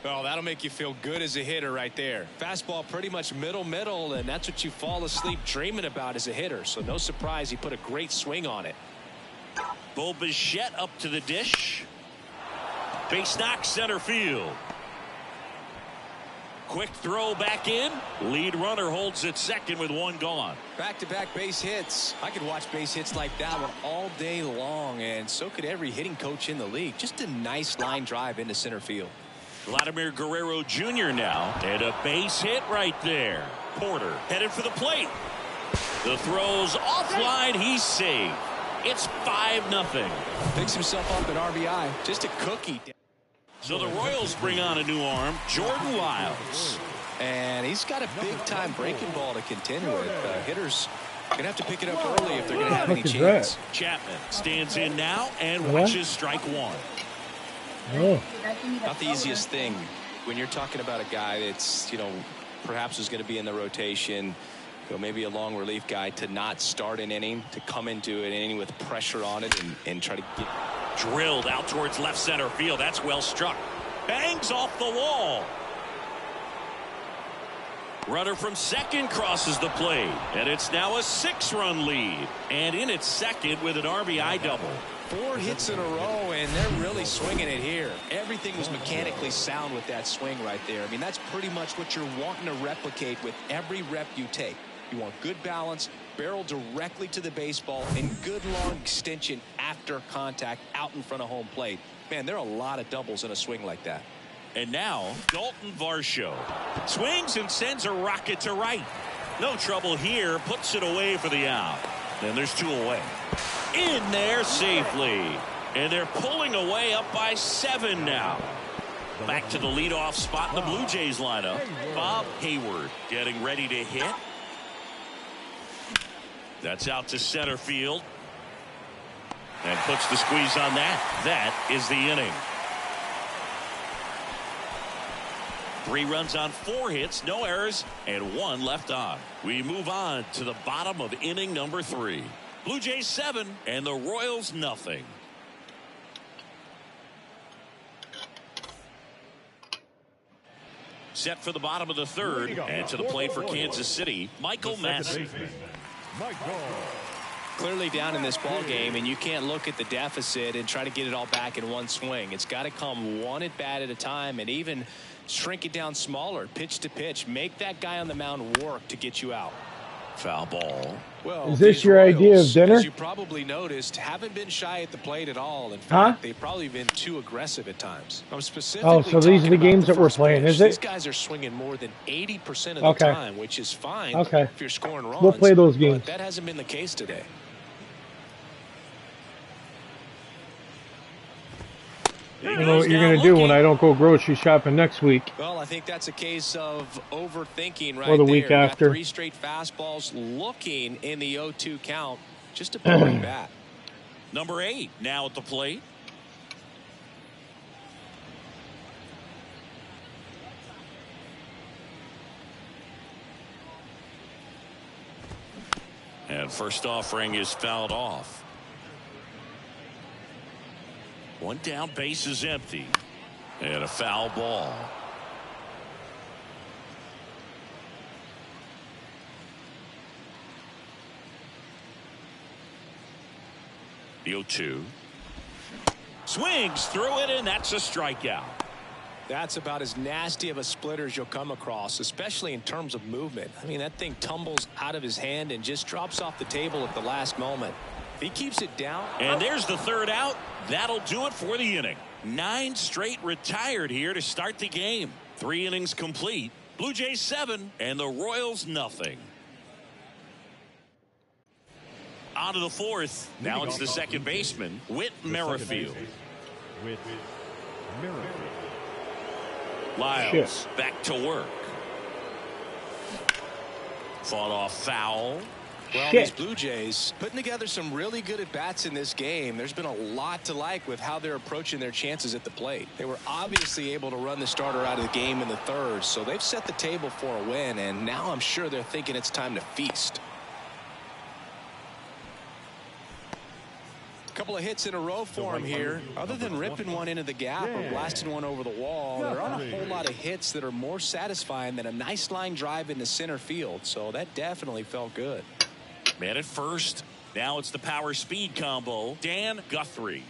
Oh, that'll make you feel good as a hitter right there. Fastball pretty much middle, and that's what you fall asleep dreaming about as a hitter. So no surprise he put a great swing on it. Bo Bichette up to the dish. Base knock center field. Quick throw back in. Lead runner holds at second with 1 gone. Back-to-back base hits. I could watch base hits like that one all day long, and so could every hitting coach in the league. Just a nice line drive into center field. Vladimir Guerrero Jr. now, and a base hit right there. Porter headed for the plate. The throw's offline. He's safe. It's 5-0. Picks himself up at RBI. Just a cookie. So the Royals bring on a new arm, Jordan Lyles. And he's got a big-time breaking ball to contend with. Hitters going to have to pick it up early if they're going to have any chance. Chapman stands in now and watches strike 1. Oh. Not the easiest thing when you're talking about a guy that's, perhaps is going to be in the rotation, maybe a long relief guy, to not start an inning, to come into an inning with pressure on it and try to get. Drilled out towards left center field. That's well struck. Bangs off the wall. Runner from second crosses the plate, and it's now a 6-run lead. And in its second with an RBI double. 4 hits in a row, and they're really swinging it here. Everything was mechanically sound with that swing right there. I mean, that's pretty much what you're wanting to replicate with every rep you take. You want good balance, barrel directly to the baseball, and good long extension after contact out in front of home plate. Man, there are a lot of doubles in a swing like that. And now Dalton Varsho swings and sends a rocket to right. No trouble here. Puts it away for the out. And there's 2 away. In there safely. And they're pulling away up by 7 now. Back to the leadoff spot in the Blue Jays lineup. Bob Hayward getting ready to hit. That's out to center field. And puts the squeeze on that. That is the inning. 3 runs on 4 hits, no errors, and 1 left on. We move on to the bottom of inning number 3. Blue Jays 7 and the Royals nothing. Set for the bottom of the 3rd, and to the plate for Kansas City, Michael Massey. Clearly down in this ball game, and you can't look at the deficit and try to get it all back in one swing. It's got to come 1 at bat at a time, and even shrink it down smaller, pitch to pitch. Make that guy on the mound work to get you out. Foul ball. Well, is this your idea of dinner? As you probably noticed, haven't been shy at the plate at all. In fact, they've probably been too aggressive at times. I'm specifically so these are the games that we're playing, is it? These guys are swinging more than 80% of the time, which is fine if you're scoring runs. We'll play those games. But that hasn't been the case today. You know what you're going to do when I don't go grocery shopping next week. Well, I think that's a case of overthinking right or the week there. after. 3 straight fastballs looking in the 0-2 count. Just a big bat. Number 8 now at the plate. And first offering is fouled off. One down, base is empty. And a foul ball. The 0-2. Swings through it, and that's a strikeout. That's about as nasty of a splitter as you'll come across, especially in terms of movement. I mean, that thing tumbles out of his hand and just drops off the table at the last moment. If he keeps it down. And there's the third out. That'll do it for the inning. 9 straight retired here to start the game. 3 innings complete. Blue Jays 7 and the Royals nothing. On to the fourth. Now it's the second baseman, Whit Merrifield. Whit Merrifield. Lyles back to work. Fought off foul. Well, these Blue Jays putting together some really good at-bats in this game. There's been a lot to like with how they're approaching their chances at the plate. They were obviously able to run the starter out of the game in the third, so they've set the table for a win, and now I'm sure they're thinking it's time to feast. Couple of hits in a row for him here. Other than ripping one into the gap or blasting one over the wall, there aren't a whole lot of hits that are more satisfying than a nice line drive into center field, so that definitely felt good. Man at first. Now it's the power speed combo. Dan Guthrie.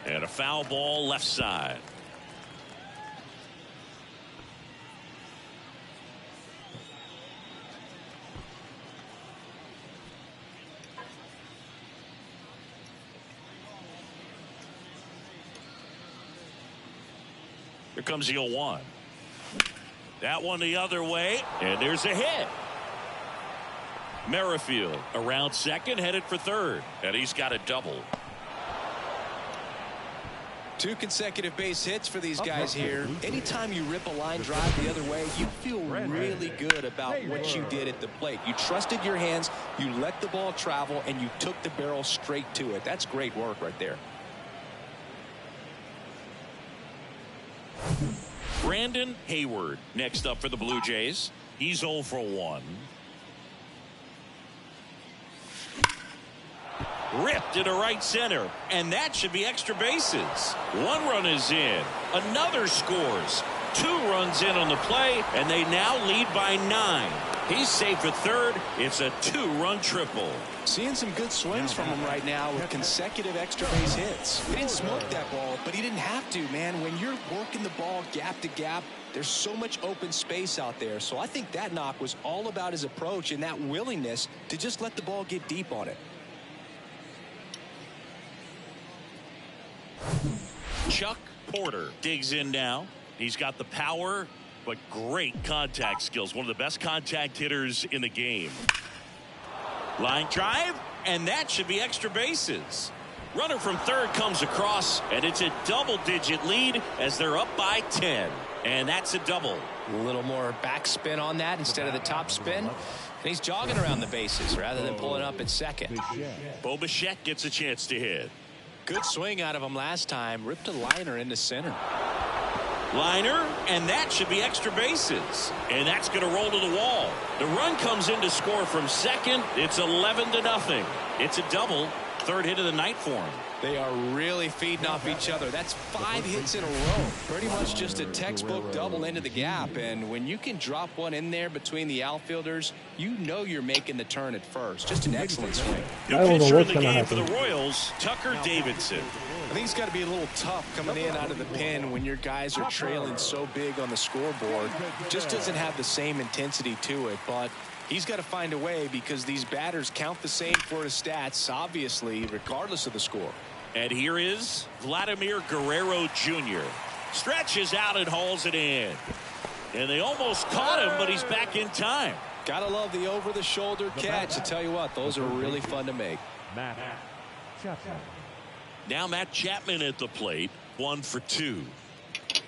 And a foul ball left side. Here comes the 0-1. That one the other way, and there's a hit. Merrifield around second, headed for third, and he's got a double. 2 consecutive base hits for these guys here. Anytime you rip a line drive the other way, you feel really good about what you did at the plate. You trusted your hands, you let the ball travel, and you took the barrel straight to it. That's great work right there. Brandon Hayward next up for the Blue Jays. He's 0 for 1. Ripped into right center, and that should be extra bases. 1 run is in. Another scores. 2 runs in on the play, and they now lead by 9. He's safe at third. It's a 2-run triple. Seeing some good swings from him right now with consecutive extra base hits. He didn't smoke that ball, but he didn't have to, man. When you're working the ball gap to gap, there's so much open space out there. So I think that knock was all about his approach and that willingness to just let the ball get deep on it. Chuck Porter digs in now. He's got the power, but great contact skills. One of the best contact hitters in the game. Line drive, and that should be extra bases. Runner from third comes across, and it's a double-digit lead as they're up by 10. And that's a double. A little more backspin on that instead of the top spin. And he's jogging around the bases rather than pulling up at second. Bo Bichette gets a chance to hit. Good swing out of him last time. Ripped a liner into center. Liner, and that should be extra bases. And that's going to roll to the wall. The run comes in to score from second. It's 11-0. It's a double. 3rd hit of the night for him. They are really feeding off each other. That's 5 hits in a row. Pretty much just a textbook double into the gap. And when you can drop one in there between the outfielders, you know you're making the turn at first. Just an excellent swing. The pitcher in the game for the Royals, Tucker Davidson. I think it's got to be a little tough coming in out of the pen when your guys are trailing so big on the scoreboard. Just doesn't have the same intensity to it, but he's got to find a way because these batters count the same for his stats, obviously, regardless of the score. And here is Vladimir Guerrero Jr. Stretches out and hauls it in. And they almost caught him, but he's back in time. Gotta love the over-the-shoulder catch. I tell you what, those are really fun to make. Matt Chapman. Now Matt Chapman at the plate, 1 for 2.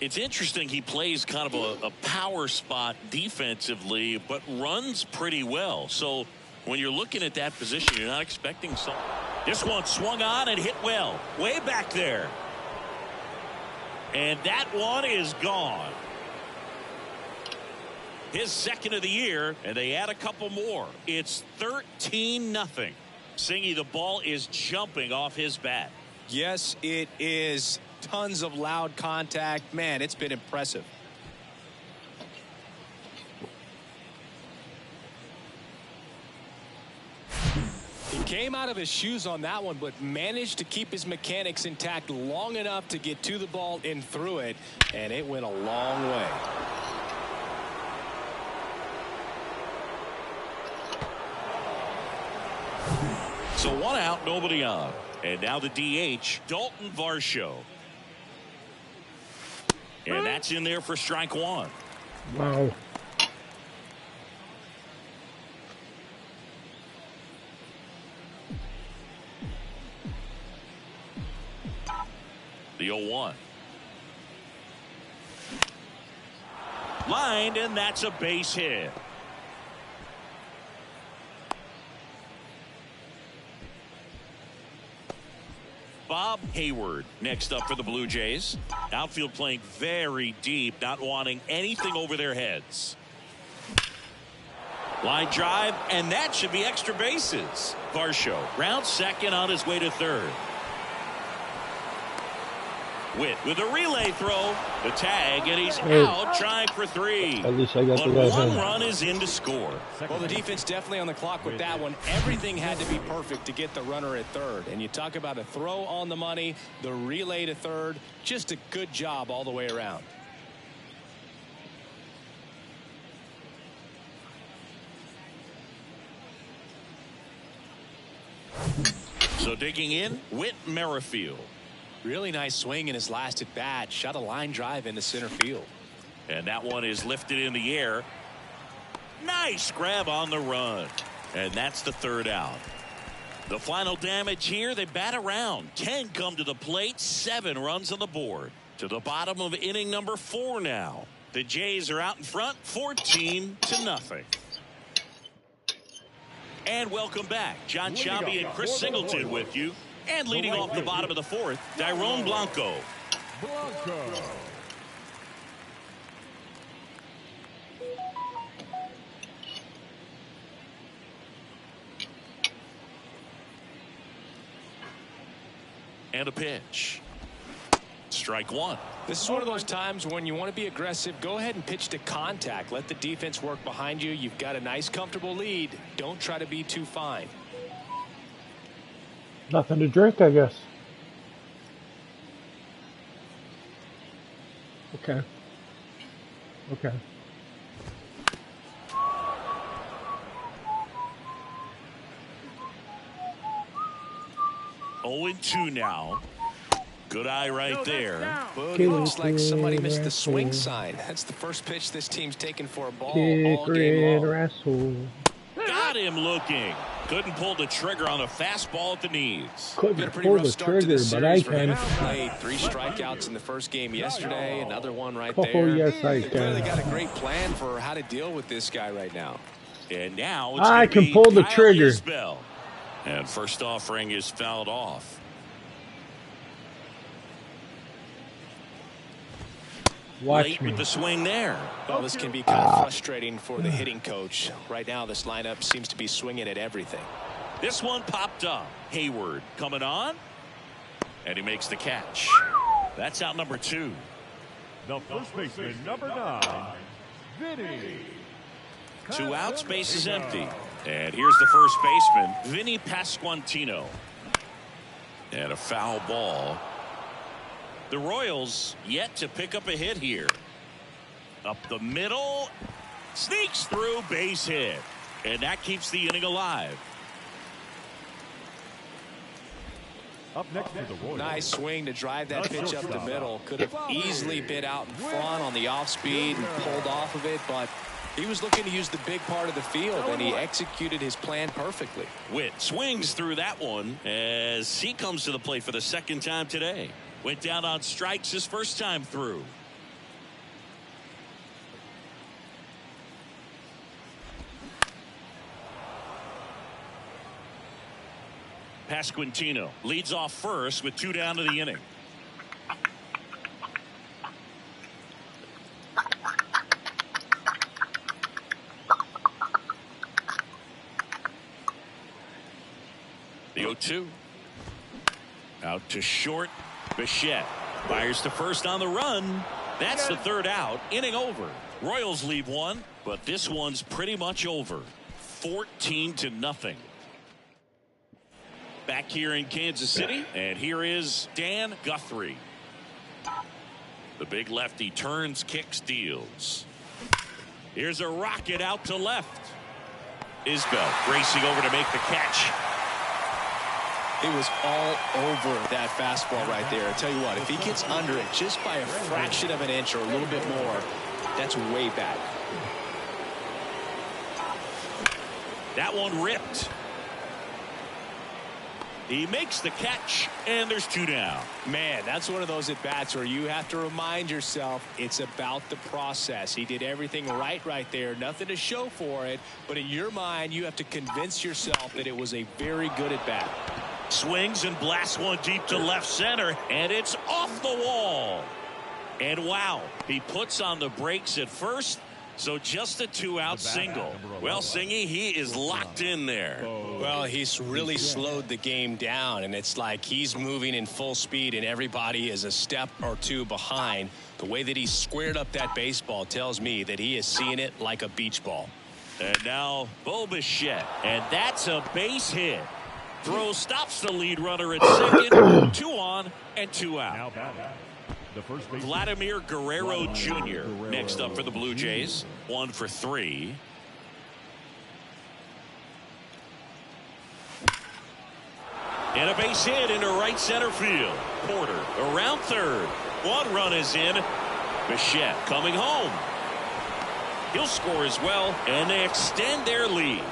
It's interesting he plays kind of a power spot defensively, but runs pretty well. So when you're looking at that position, you're not expecting something. This one swung on and hit well. Way back there. And that one is gone. His second of the year, and they add a couple more. It's 13-0. Singy, the ball is jumping off his bat. Yes, it is. Tons of loud contact. Man, it's been impressive. He came out of his shoes on that one, but managed to keep his mechanics intact long enough to get to the ball and through it, and it went a long way. So 1 out, nobody on. And now the DH, Dalton Varsho. And that's in there for strike 1. Wow. The 0-1. Lined, and that's a base hit. Bob Hayward next up for the Blue Jays. Outfield playing very deep, not wanting anything over their heads. Line drive, and that should be extra bases. Varsho round second on his way to third. Witt with a relay throw, the tag, and he's out trying for 3. At least I got but the right one hand. run is in to score. Well, the defense definitely on the clock with that one. Everything had to be perfect to get the runner at third. And you talk about a throw on the money, the relay to third, just a good job all the way around. So digging in, Whit Merrifield. Really nice swing in his last at bat. Shot a line drive into center field. And that one is lifted in the air. Nice grab on the run. And that's the 3rd out. The final damage here, they bat around. 10 come to the plate, 7 runs on the board. To the bottom of inning number 4 now. The Jays are out in front, 14-0. And welcome back. John Sciambi and Chris Singleton with you. And leading off the bottom of the 4th, Dairon Blanco. And a pitch. Strike 1. This is one of those times when you want to be aggressive. Go ahead and pitch to contact. Let the defense work behind you. You've got a nice, comfortable lead. Don't try to be too fine. Nothing to drink, I guess. Okay. Okay. Oh, 0-2 now. Good eye right there. Boogie looks like somebody missed the swing sign. That's the first pitch this team's taken for a ball all game long. Asshole. Got him looking. Couldn't pull the trigger on a fastball at the knees. Couldn't pull the trigger, but I can. Played 3 strikeouts in the first game yesterday. Another one right there. Oh, yes, I They clearly can. got a great plan for how to deal with this guy right now. And now it's I gonna can be pull the Kyle trigger. Isbell. And first offering is fouled off. Watch Late me. with the swing there. Well, this can be kind of frustrating for the hitting coach. Right now, this lineup seems to be swinging at everything. This one popped up. Hayward coming on. And he makes the catch. That's out number 2. The first baseman, number 9, Vinny. 2 outs, base is empty. And here's the first baseman, Vinny Pasquantino. And a foul ball. The Royals yet to pick up a hit here. Up the middle. Sneaks through, base hit. And that keeps the inning alive. Up next to the Royals. Nice swing to drive that pitch up the middle. Could have easily been out in front on the off speed and pulled off of it, but he was looking to use the big part of the field, and he executed his plan perfectly. Witt swings through that one as he comes to the plate for the second time today. Went down on strikes his first time through. Pasquantino leads off first with 2 down to the inning. 0-2. Out to short. Bichette fires to first on the run. That's the third out. Inning over. Royals leave one, but this one's pretty much over. 14-0. Back here in Kansas City, and here is Dan Guthrie. The big lefty turns, kicks, deals. Here's a rocket out to left. Isbell racing over to make the catch. It was all over that fastball right there. I tell you what, if he gets under it just by a fraction of an inch or a little bit more, that's way back. That one ripped. He makes the catch, and there's 2 down. Man, that's one of those at-bats where you have to remind yourself it's about the process. He did everything right there. Nothing to show for it. But in your mind, you have to convince yourself that it was a very good at-bat. Swings and blasts one deep to left center, and it's off the wall. And wow, he puts on the brakes at first, so just a 2-out single. Well, Singy, he is locked in there. Well, he's really slowed the game down, and it's like he's moving in full speed, and everybody is a step or 2 behind. The way that he squared up that baseball tells me that he is seeing it like a beach ball. And now, Bo Bichette, and that's a base hit. Throw stops the lead runner at second. 2 on and 2 out. Vladimir Guerrero Jr. next up for the Blue Jays. 1 for 3. And a base hit into right center field. Porter around third. 1 run is in. Bichette coming home. He'll score as well, and they extend their lead.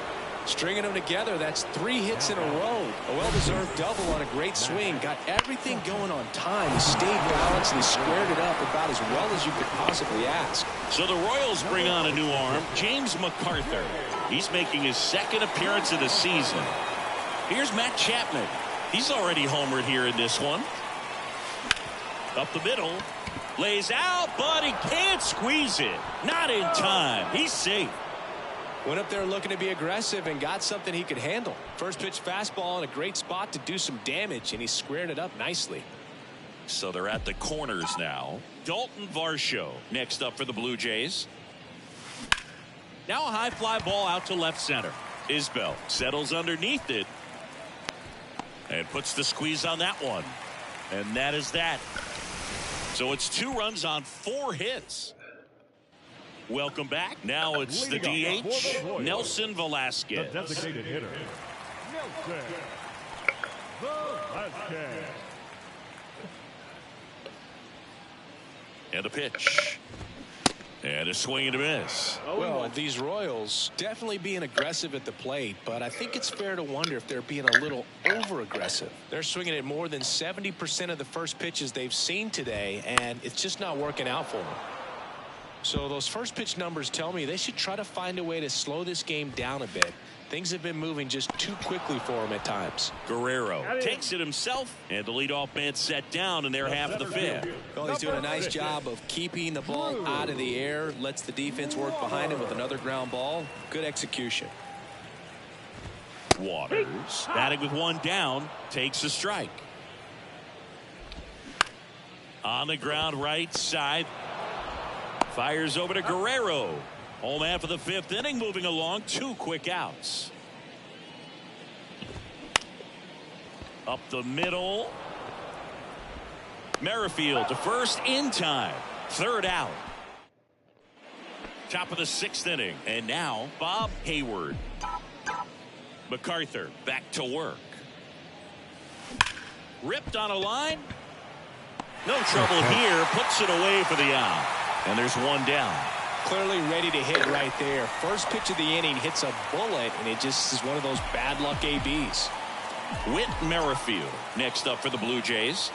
Stringing them together, that's 3 hits in a row. A well-deserved double on a great swing. Got everything going on time. He stayed balanced and he squared it up about as well as you could possibly ask. So the Royals bring on a new arm, James McArthur. He's making his 2nd appearance of the season. Here's Matt Chapman. He's already homered here in this one. Up the middle. Lays out, but he can't squeeze it. Not in time. He's safe. Went up there looking to be aggressive and got something he could handle. First pitch fastball in a great spot to do some damage, and he squared it up nicely. So they're at the corners now. Dalton Varsho next up for the Blue Jays. Now a high fly ball out to left center. Isbell settles underneath it and puts the squeeze on that one. And that is that. So it's 2 runs on 4 hits. Welcome back. Now it's the DH, Nelson Velasquez. The designated hitter, Nelson Velasquez. And a pitch. And a swing and a miss. Well, these Royals definitely being aggressive at the plate, but I think it's fair to wonder if they're being a little over-aggressive. They're swinging at more than 70% of the first pitches they've seen today, and it's just not working out for them. So those first pitch numbers tell me they should try to find a way to slow this game down a bit. Things have been moving just too quickly for him at times. Guerrero takes it himself, and the leadoff man set down in their half of the 5th. Well, he's doing a nice job of keeping the ball out of the air, lets the defense work behind him with another ground ball. Good execution. Waters batting with 1 down, takes a strike. On the ground right side. Fires over to Guerrero. Home half of the 5th inning, moving along. 2 quick outs. Up the middle. Merrifield to first in time. 3rd out. Top of the 6th inning. And now Bob Hayward. McArthur back to work. Ripped on a line. No trouble here. Puts it away for the out. And there's 1 down. Clearly ready to hit right there. First pitch of the inning hits a bullet, and it just is one of those bad luck ABs. Whit Merrifield next up for the Blue Jays.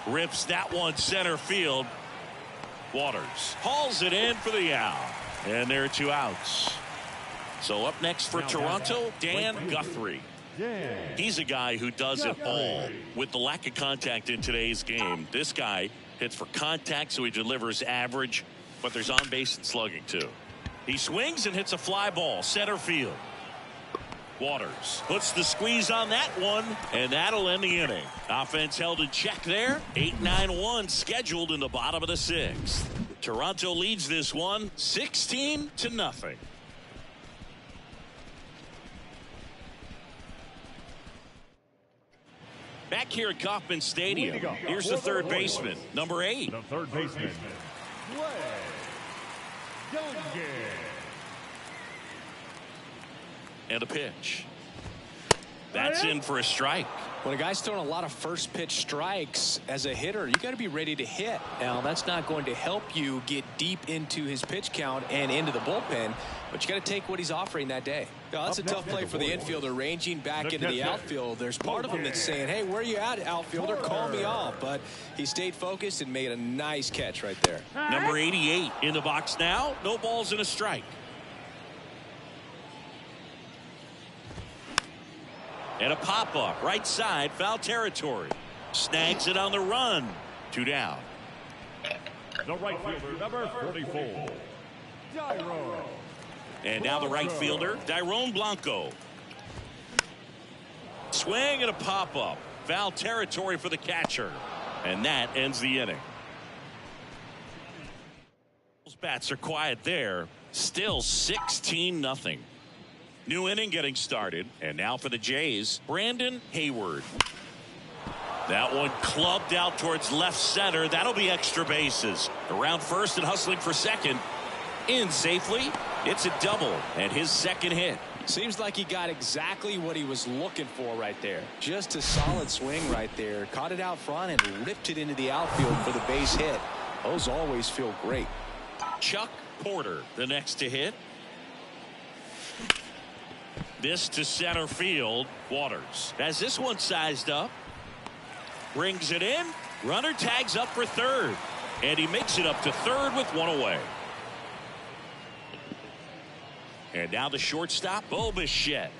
Rips that one center field. Waters hauls it in for the out. And there are 2 outs. So up next for Toronto, Dan Guthrie. He's a guy who does it all. With the lack of contact in today's game, this guy hits for contact, so he delivers average, but there's on base and slugging too. He swings and hits a fly ball center field. Waters puts the squeeze on that one, and that'll end the inning. Offense held in check there. 8-9-1 scheduled in the bottom of the 6th. Toronto leads this one 16-0. Back here at Kauffman Stadium, here's the third baseman, number 8. The third baseman, And a pitch. That's in for a strike. When a guy's throwing a lot of first pitch strikes as a hitter, you got to be ready to hit. Now, that's not going to help you get deep into his pitch count and into the bullpen, but you got to take what he's offering that day. Now, that's a tough play for the infielder ranging back into the outfield. There's part of him that's saying, hey, where are you at, outfielder? Call me off. But he stayed focused and made a nice catch right there. Number 88 in the box now. No balls and a strike. And a pop-up, right side, foul territory. Snags it on the run. 2 down. the right fielder, number 44, Dyron. And now the right fielder, Dyron Blanco. Swing and a pop-up. Foul territory for the catcher. And that ends the inning. Those bats are quiet there. Still 16-0. New inning getting started. And now for the Jays, Brandon Hayward. That one clubbed out towards left center. That'll be extra bases. Around first and hustling for second. In safely. It's a double and his second hit. Seems like he got exactly what he was looking for right there. Just a solid swing right there. Caught it out front and ripped it into the outfield for the base hit. Those always feel great. Chuck Porter, the next to hit. This to center field. Waters has this one sized up. Brings it in. Runner tags up for third. And he makes it up to third with one away. And now the shortstop, Bo Bichette.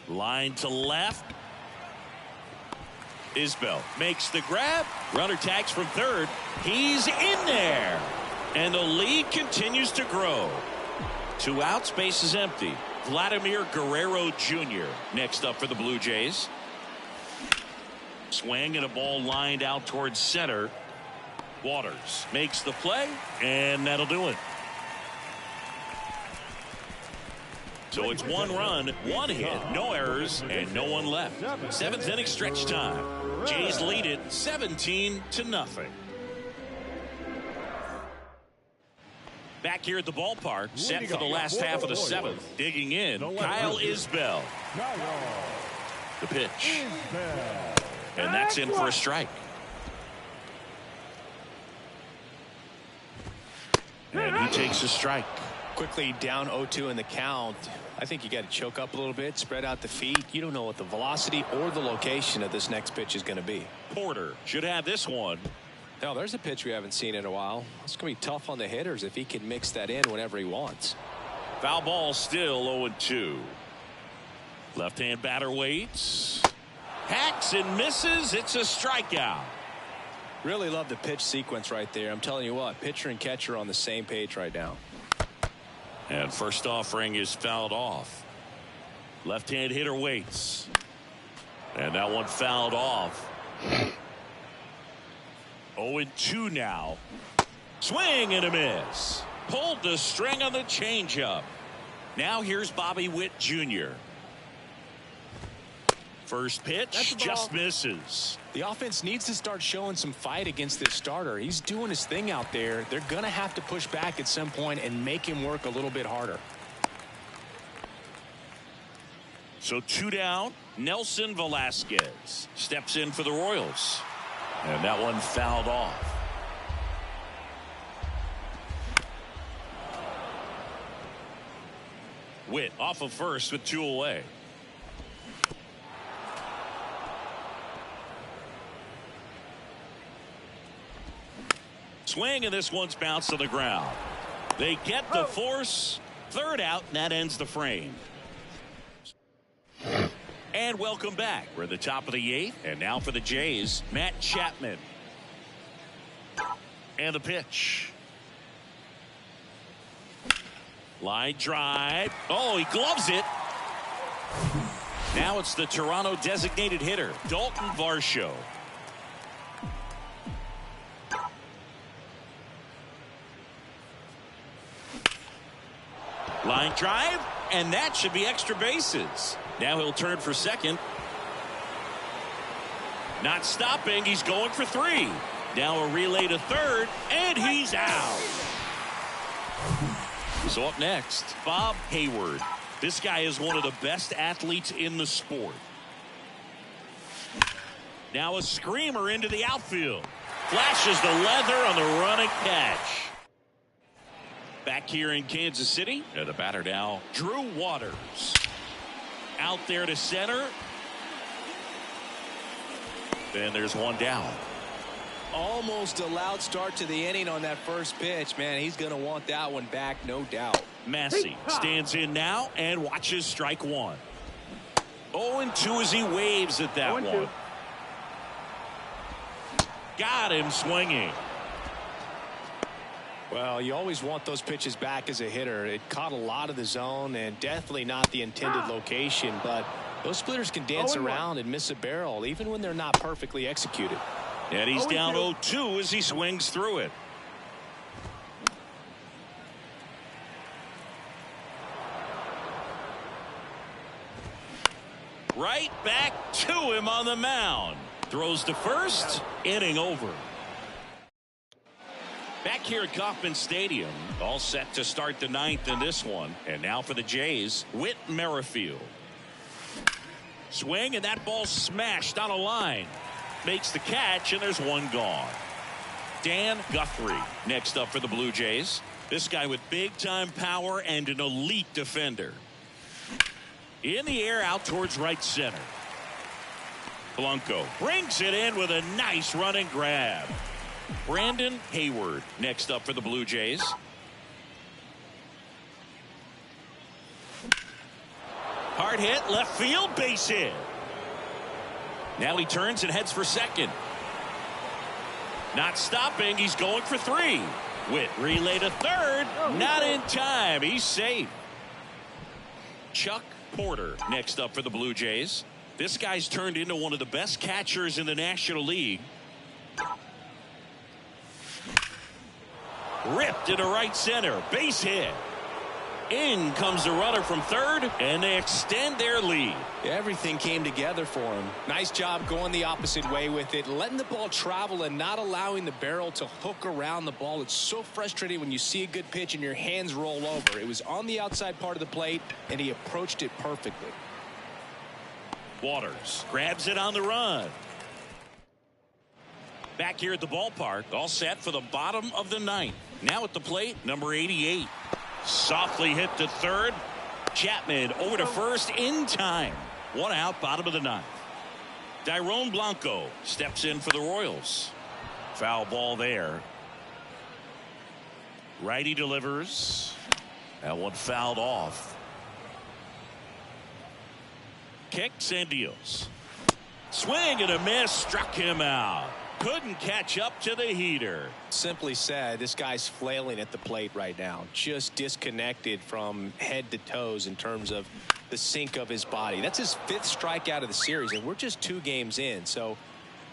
Line to left. Isbell makes the grab. Runner tags from third. He's in there. And the lead continues to grow. 2 outs, base is empty. Vladimir Guerrero Jr. next up for the Blue Jays. Swing and a ball lined out towards center. Waters makes the play, and that'll do it. So it's 1 run, 1 hit, no errors, and no one left. 7th inning stretch time. Jays lead it 17-0. Back here at the ballpark, set for the last half of the 7th. Digging in, Kyle Isbell. The pitch. And that's in for a strike. And he takes a strike. Quickly down 0-2 in the count. I think you got to choke up a little bit, spread out the feet. You don't know what the velocity or the location of this next pitch is going to be. Porter should have this one. Now there's a pitch we haven't seen in a while. It's going to be tough on the hitters if he can mix that in whenever he wants. Foul ball still 0-2. Left-hand batter waits. Hacks and misses. It's a strikeout. Really love the pitch sequence right there. I'm telling you what, pitcher and catcher are on the same page right now. And first offering is fouled off. Left-hand hitter waits. And that one fouled off. 0-2 now. Swing and a miss. Pulled the string on the changeup. Now here's Bobby Witt Jr. First pitch just misses. The offense needs to start showing some fight against this starter. He's doing his thing out there. They're going to have to push back at some point and make him work a little bit harder. So 2 down. Nelson Velasquez steps in for the Royals. And that one fouled off. Witt off of first with 2 away. Swing, and this one's bounced to the ground. They get the force. 3rd out, and that ends the frame. And welcome back. We're at the top of the 8th, and now for the Jays, Matt Chapman. And the pitch. Line drive. Oh, he gloves it. Now it's the Toronto designated hitter, Dalton Varsho. Line drive, and that should be extra bases. Now he'll turn for second. Not stopping, he's going for 3. Now a relay to third, and he's out. So up next, Bob Hayward. This guy is one of the best athletes in the sport. Now a screamer into the outfield. Flashes the leather on the running catch. Back here in Kansas City, and the batter now, Drew Waters. Out there to center. And there's one down. Almost a loud start to the inning on that first pitch. Man, he's going to want that one back, no doubt. Massey stands in now and watches strike 1. 0-2 as he waves at that one. Got him swinging. Well, you always want those pitches back as a hitter. It caught a lot of the zone and definitely not the intended location, but those splitters can dance around and miss a barrel even when they're not perfectly executed. And he's down 0-2 as he swings through it. Right back to him on the mound. Throws to first. Inning over. Back here at Kauffman Stadium, all set to start the 9th in this one. And now for the Jays, Whit Merrifield. Swing, and that ball smashed on a line. Makes the catch, and there's one gone. Dan Guthrie next up for the Blue Jays. This guy with big-time power and an elite defender. In the air out towards right center. Blanco brings it in with a nice running grab. Brandon Hayward next up for the Blue Jays. Hard hit, left field, base hit. Now he turns and heads for second. Not stopping, he's going for 3. Whit relay to third, not in time, he's safe. Chuck Porter next up for the Blue Jays. This guy's turned into one of the best catchers in the National League. Ripped into right center, base hit. In comes the runner from third, and they extend their lead. Everything came together for him. Nice job going the opposite way with it, letting the ball travel and not allowing the barrel to hook around the ball. It's so frustrating when you see a good pitch and your hands roll over. It was on the outside part of the plate, and he approached it perfectly. Waters grabs it on the run. Back here at the ballpark, all set for the bottom of the 9th. Now at the plate, number 88. Softly hit to third. Chapman over to first in time. 1 out, bottom of the 9th. Dairon Blanco steps in for the Royals. Foul ball there. Righty delivers. That one fouled off. Kicks and deals. Swing and a miss. Struck him out. Couldn't catch up to the heater. Simply said, this guy's flailing at the plate right now. Just disconnected from head to toes in terms of the sink of his body. That's his 5th strikeout of the series, and we're just 2 games in. So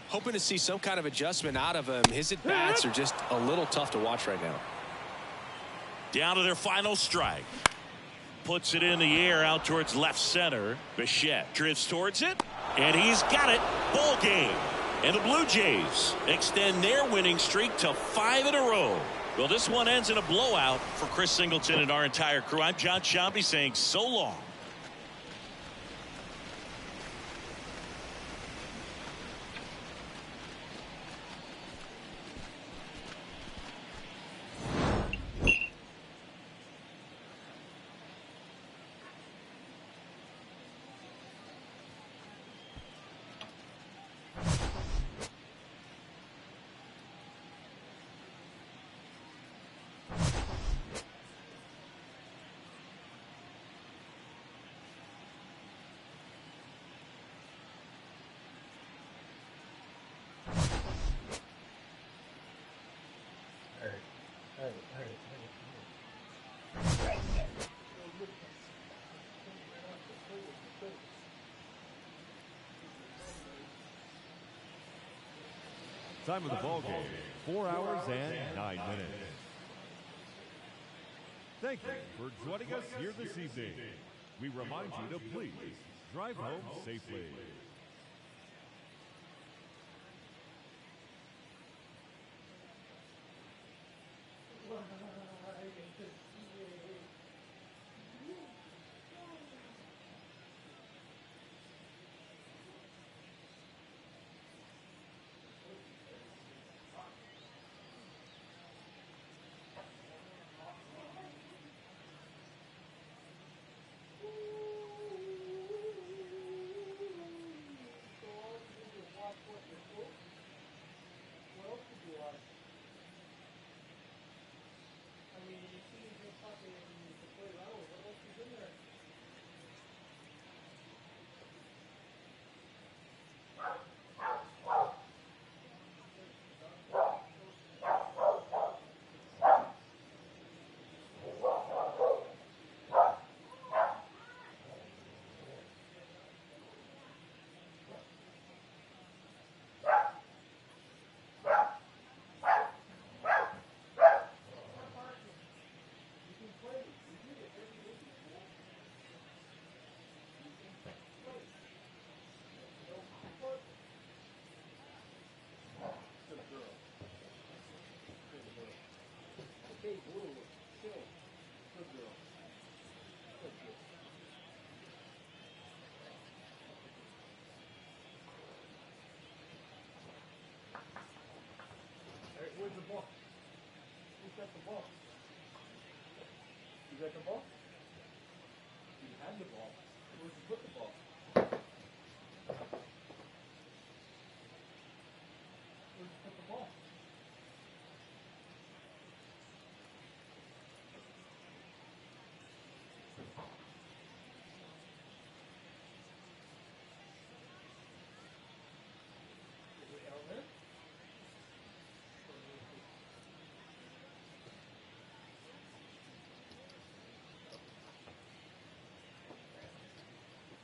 hoping to see some kind of adjustment out of him. His at-bats are just a little tough to watch right now. Down to their final strike. Puts it in the air out towards left center. Bichette drifts towards it, and he's got it. Ball game. And the Blue Jays extend their winning streak to 5 in a row. Well, this one ends in a blowout for Chris Singleton and our entire crew. I'm John Shambi saying so long. Time of the ball game, 4 hours and 9 minutes. Thank you for joining us here this evening. We remind you to please drive home safely. Where's the ball? Who's got the ball? You got the ball? You had the ball. Where'd you put the ball? Where'd you put the ball? Is it down there?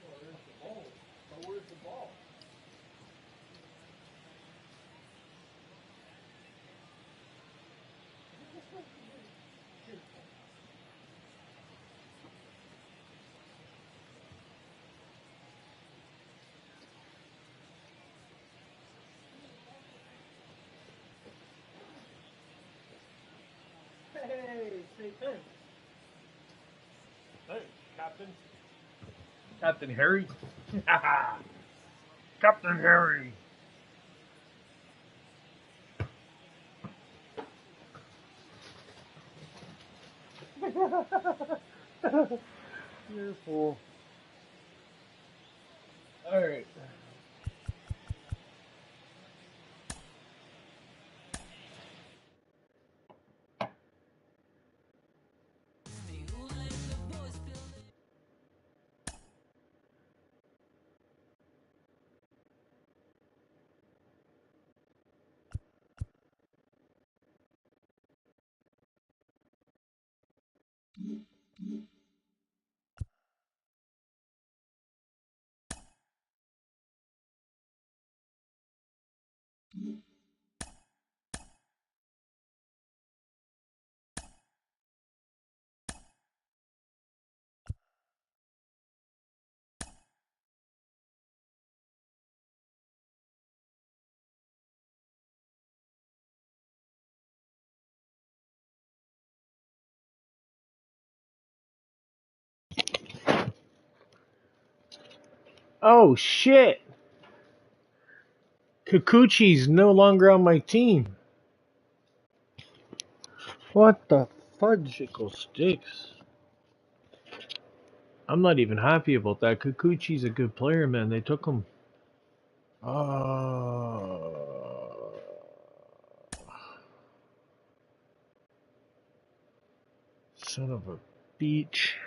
Oh, there's the ball. Oh, where's the ball? Hey, say 10. Hey, Captain. Captain Harry. Captain Harry. You're a fool. Alright. Oh shit! Kikuchi's no longer on my team. What the fudgicle sticks? I'm not even happy about that. Kikuchi's a good player, man. They took him. Son of a beach.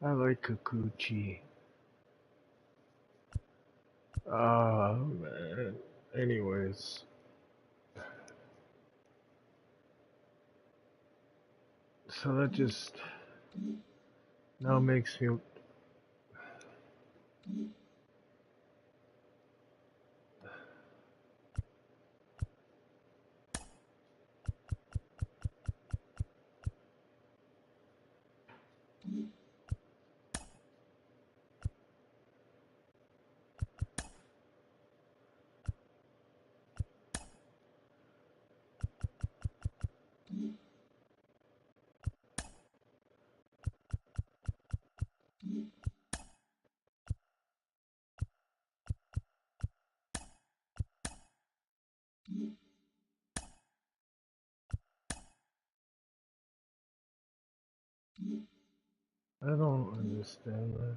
I like Kikuchi. Oh, man. Anyways. So that just now makes me I don't understand that.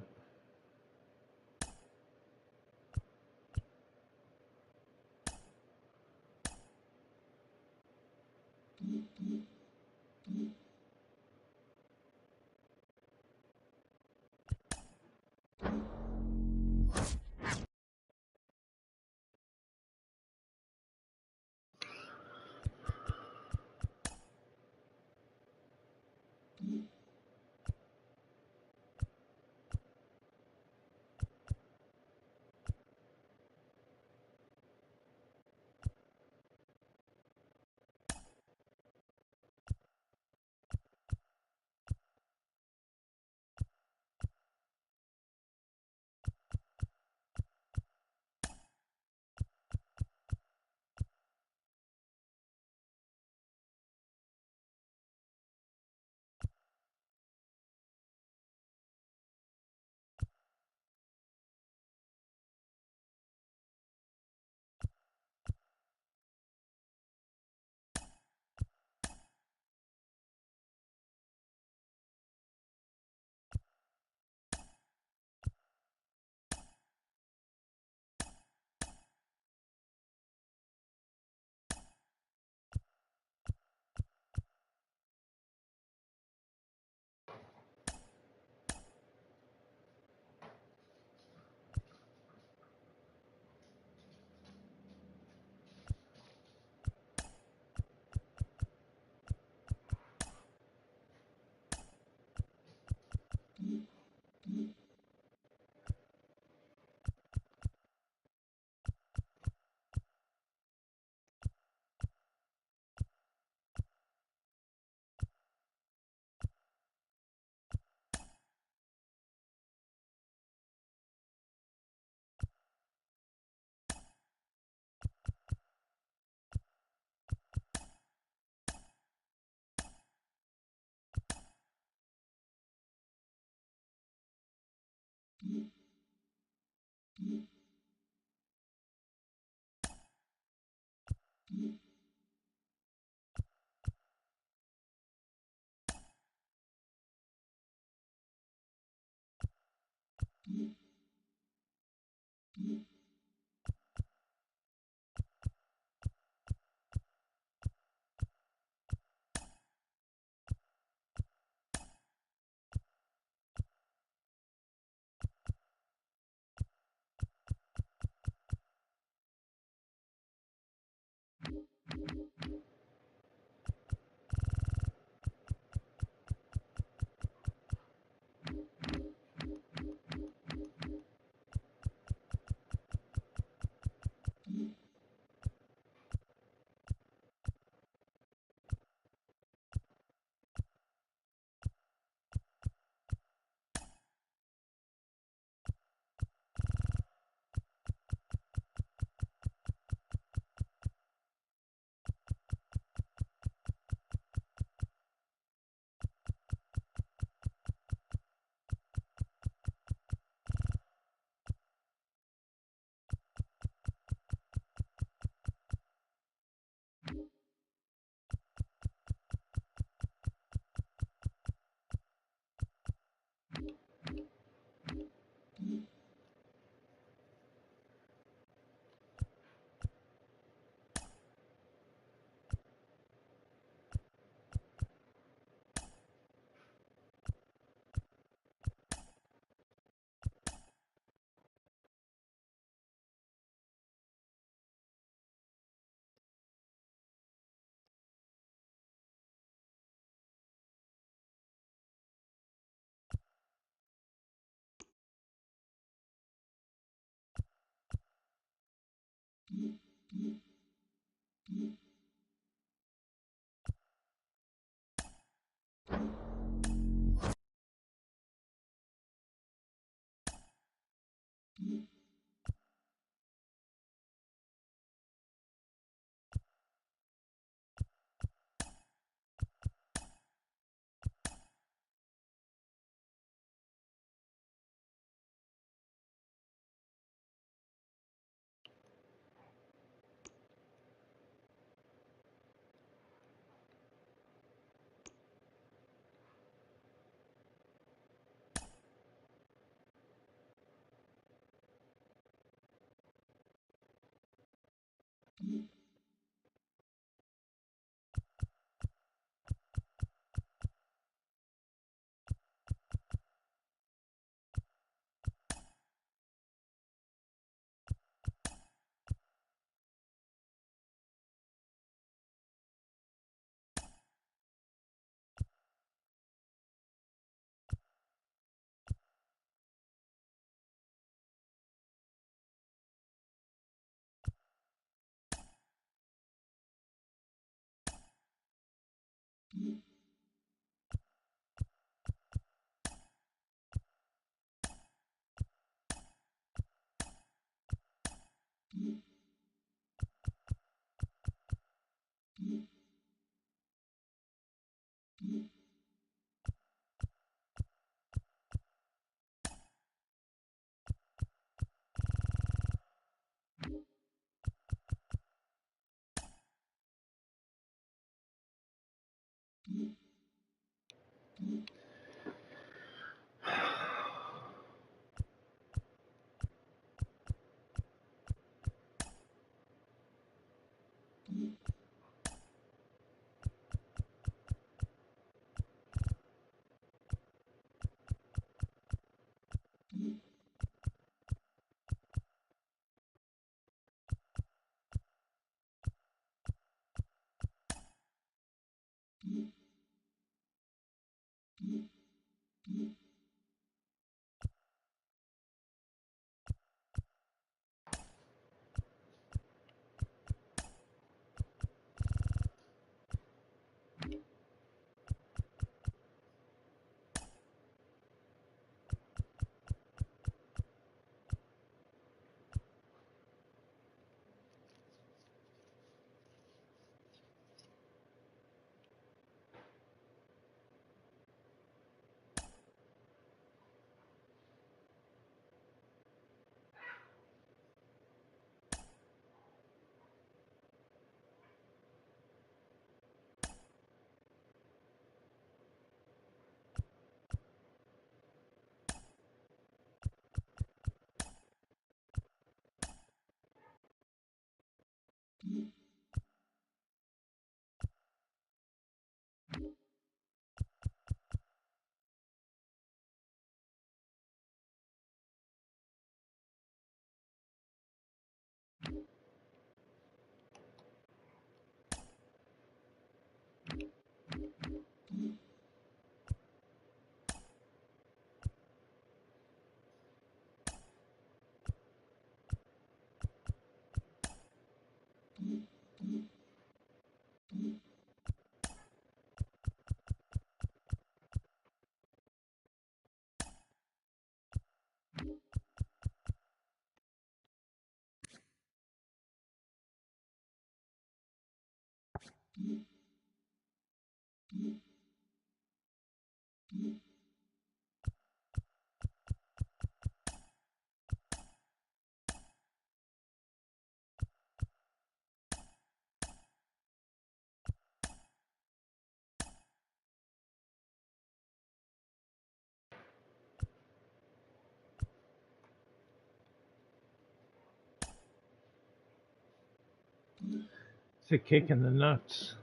It's a kick in the nuts.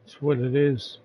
It's what it is.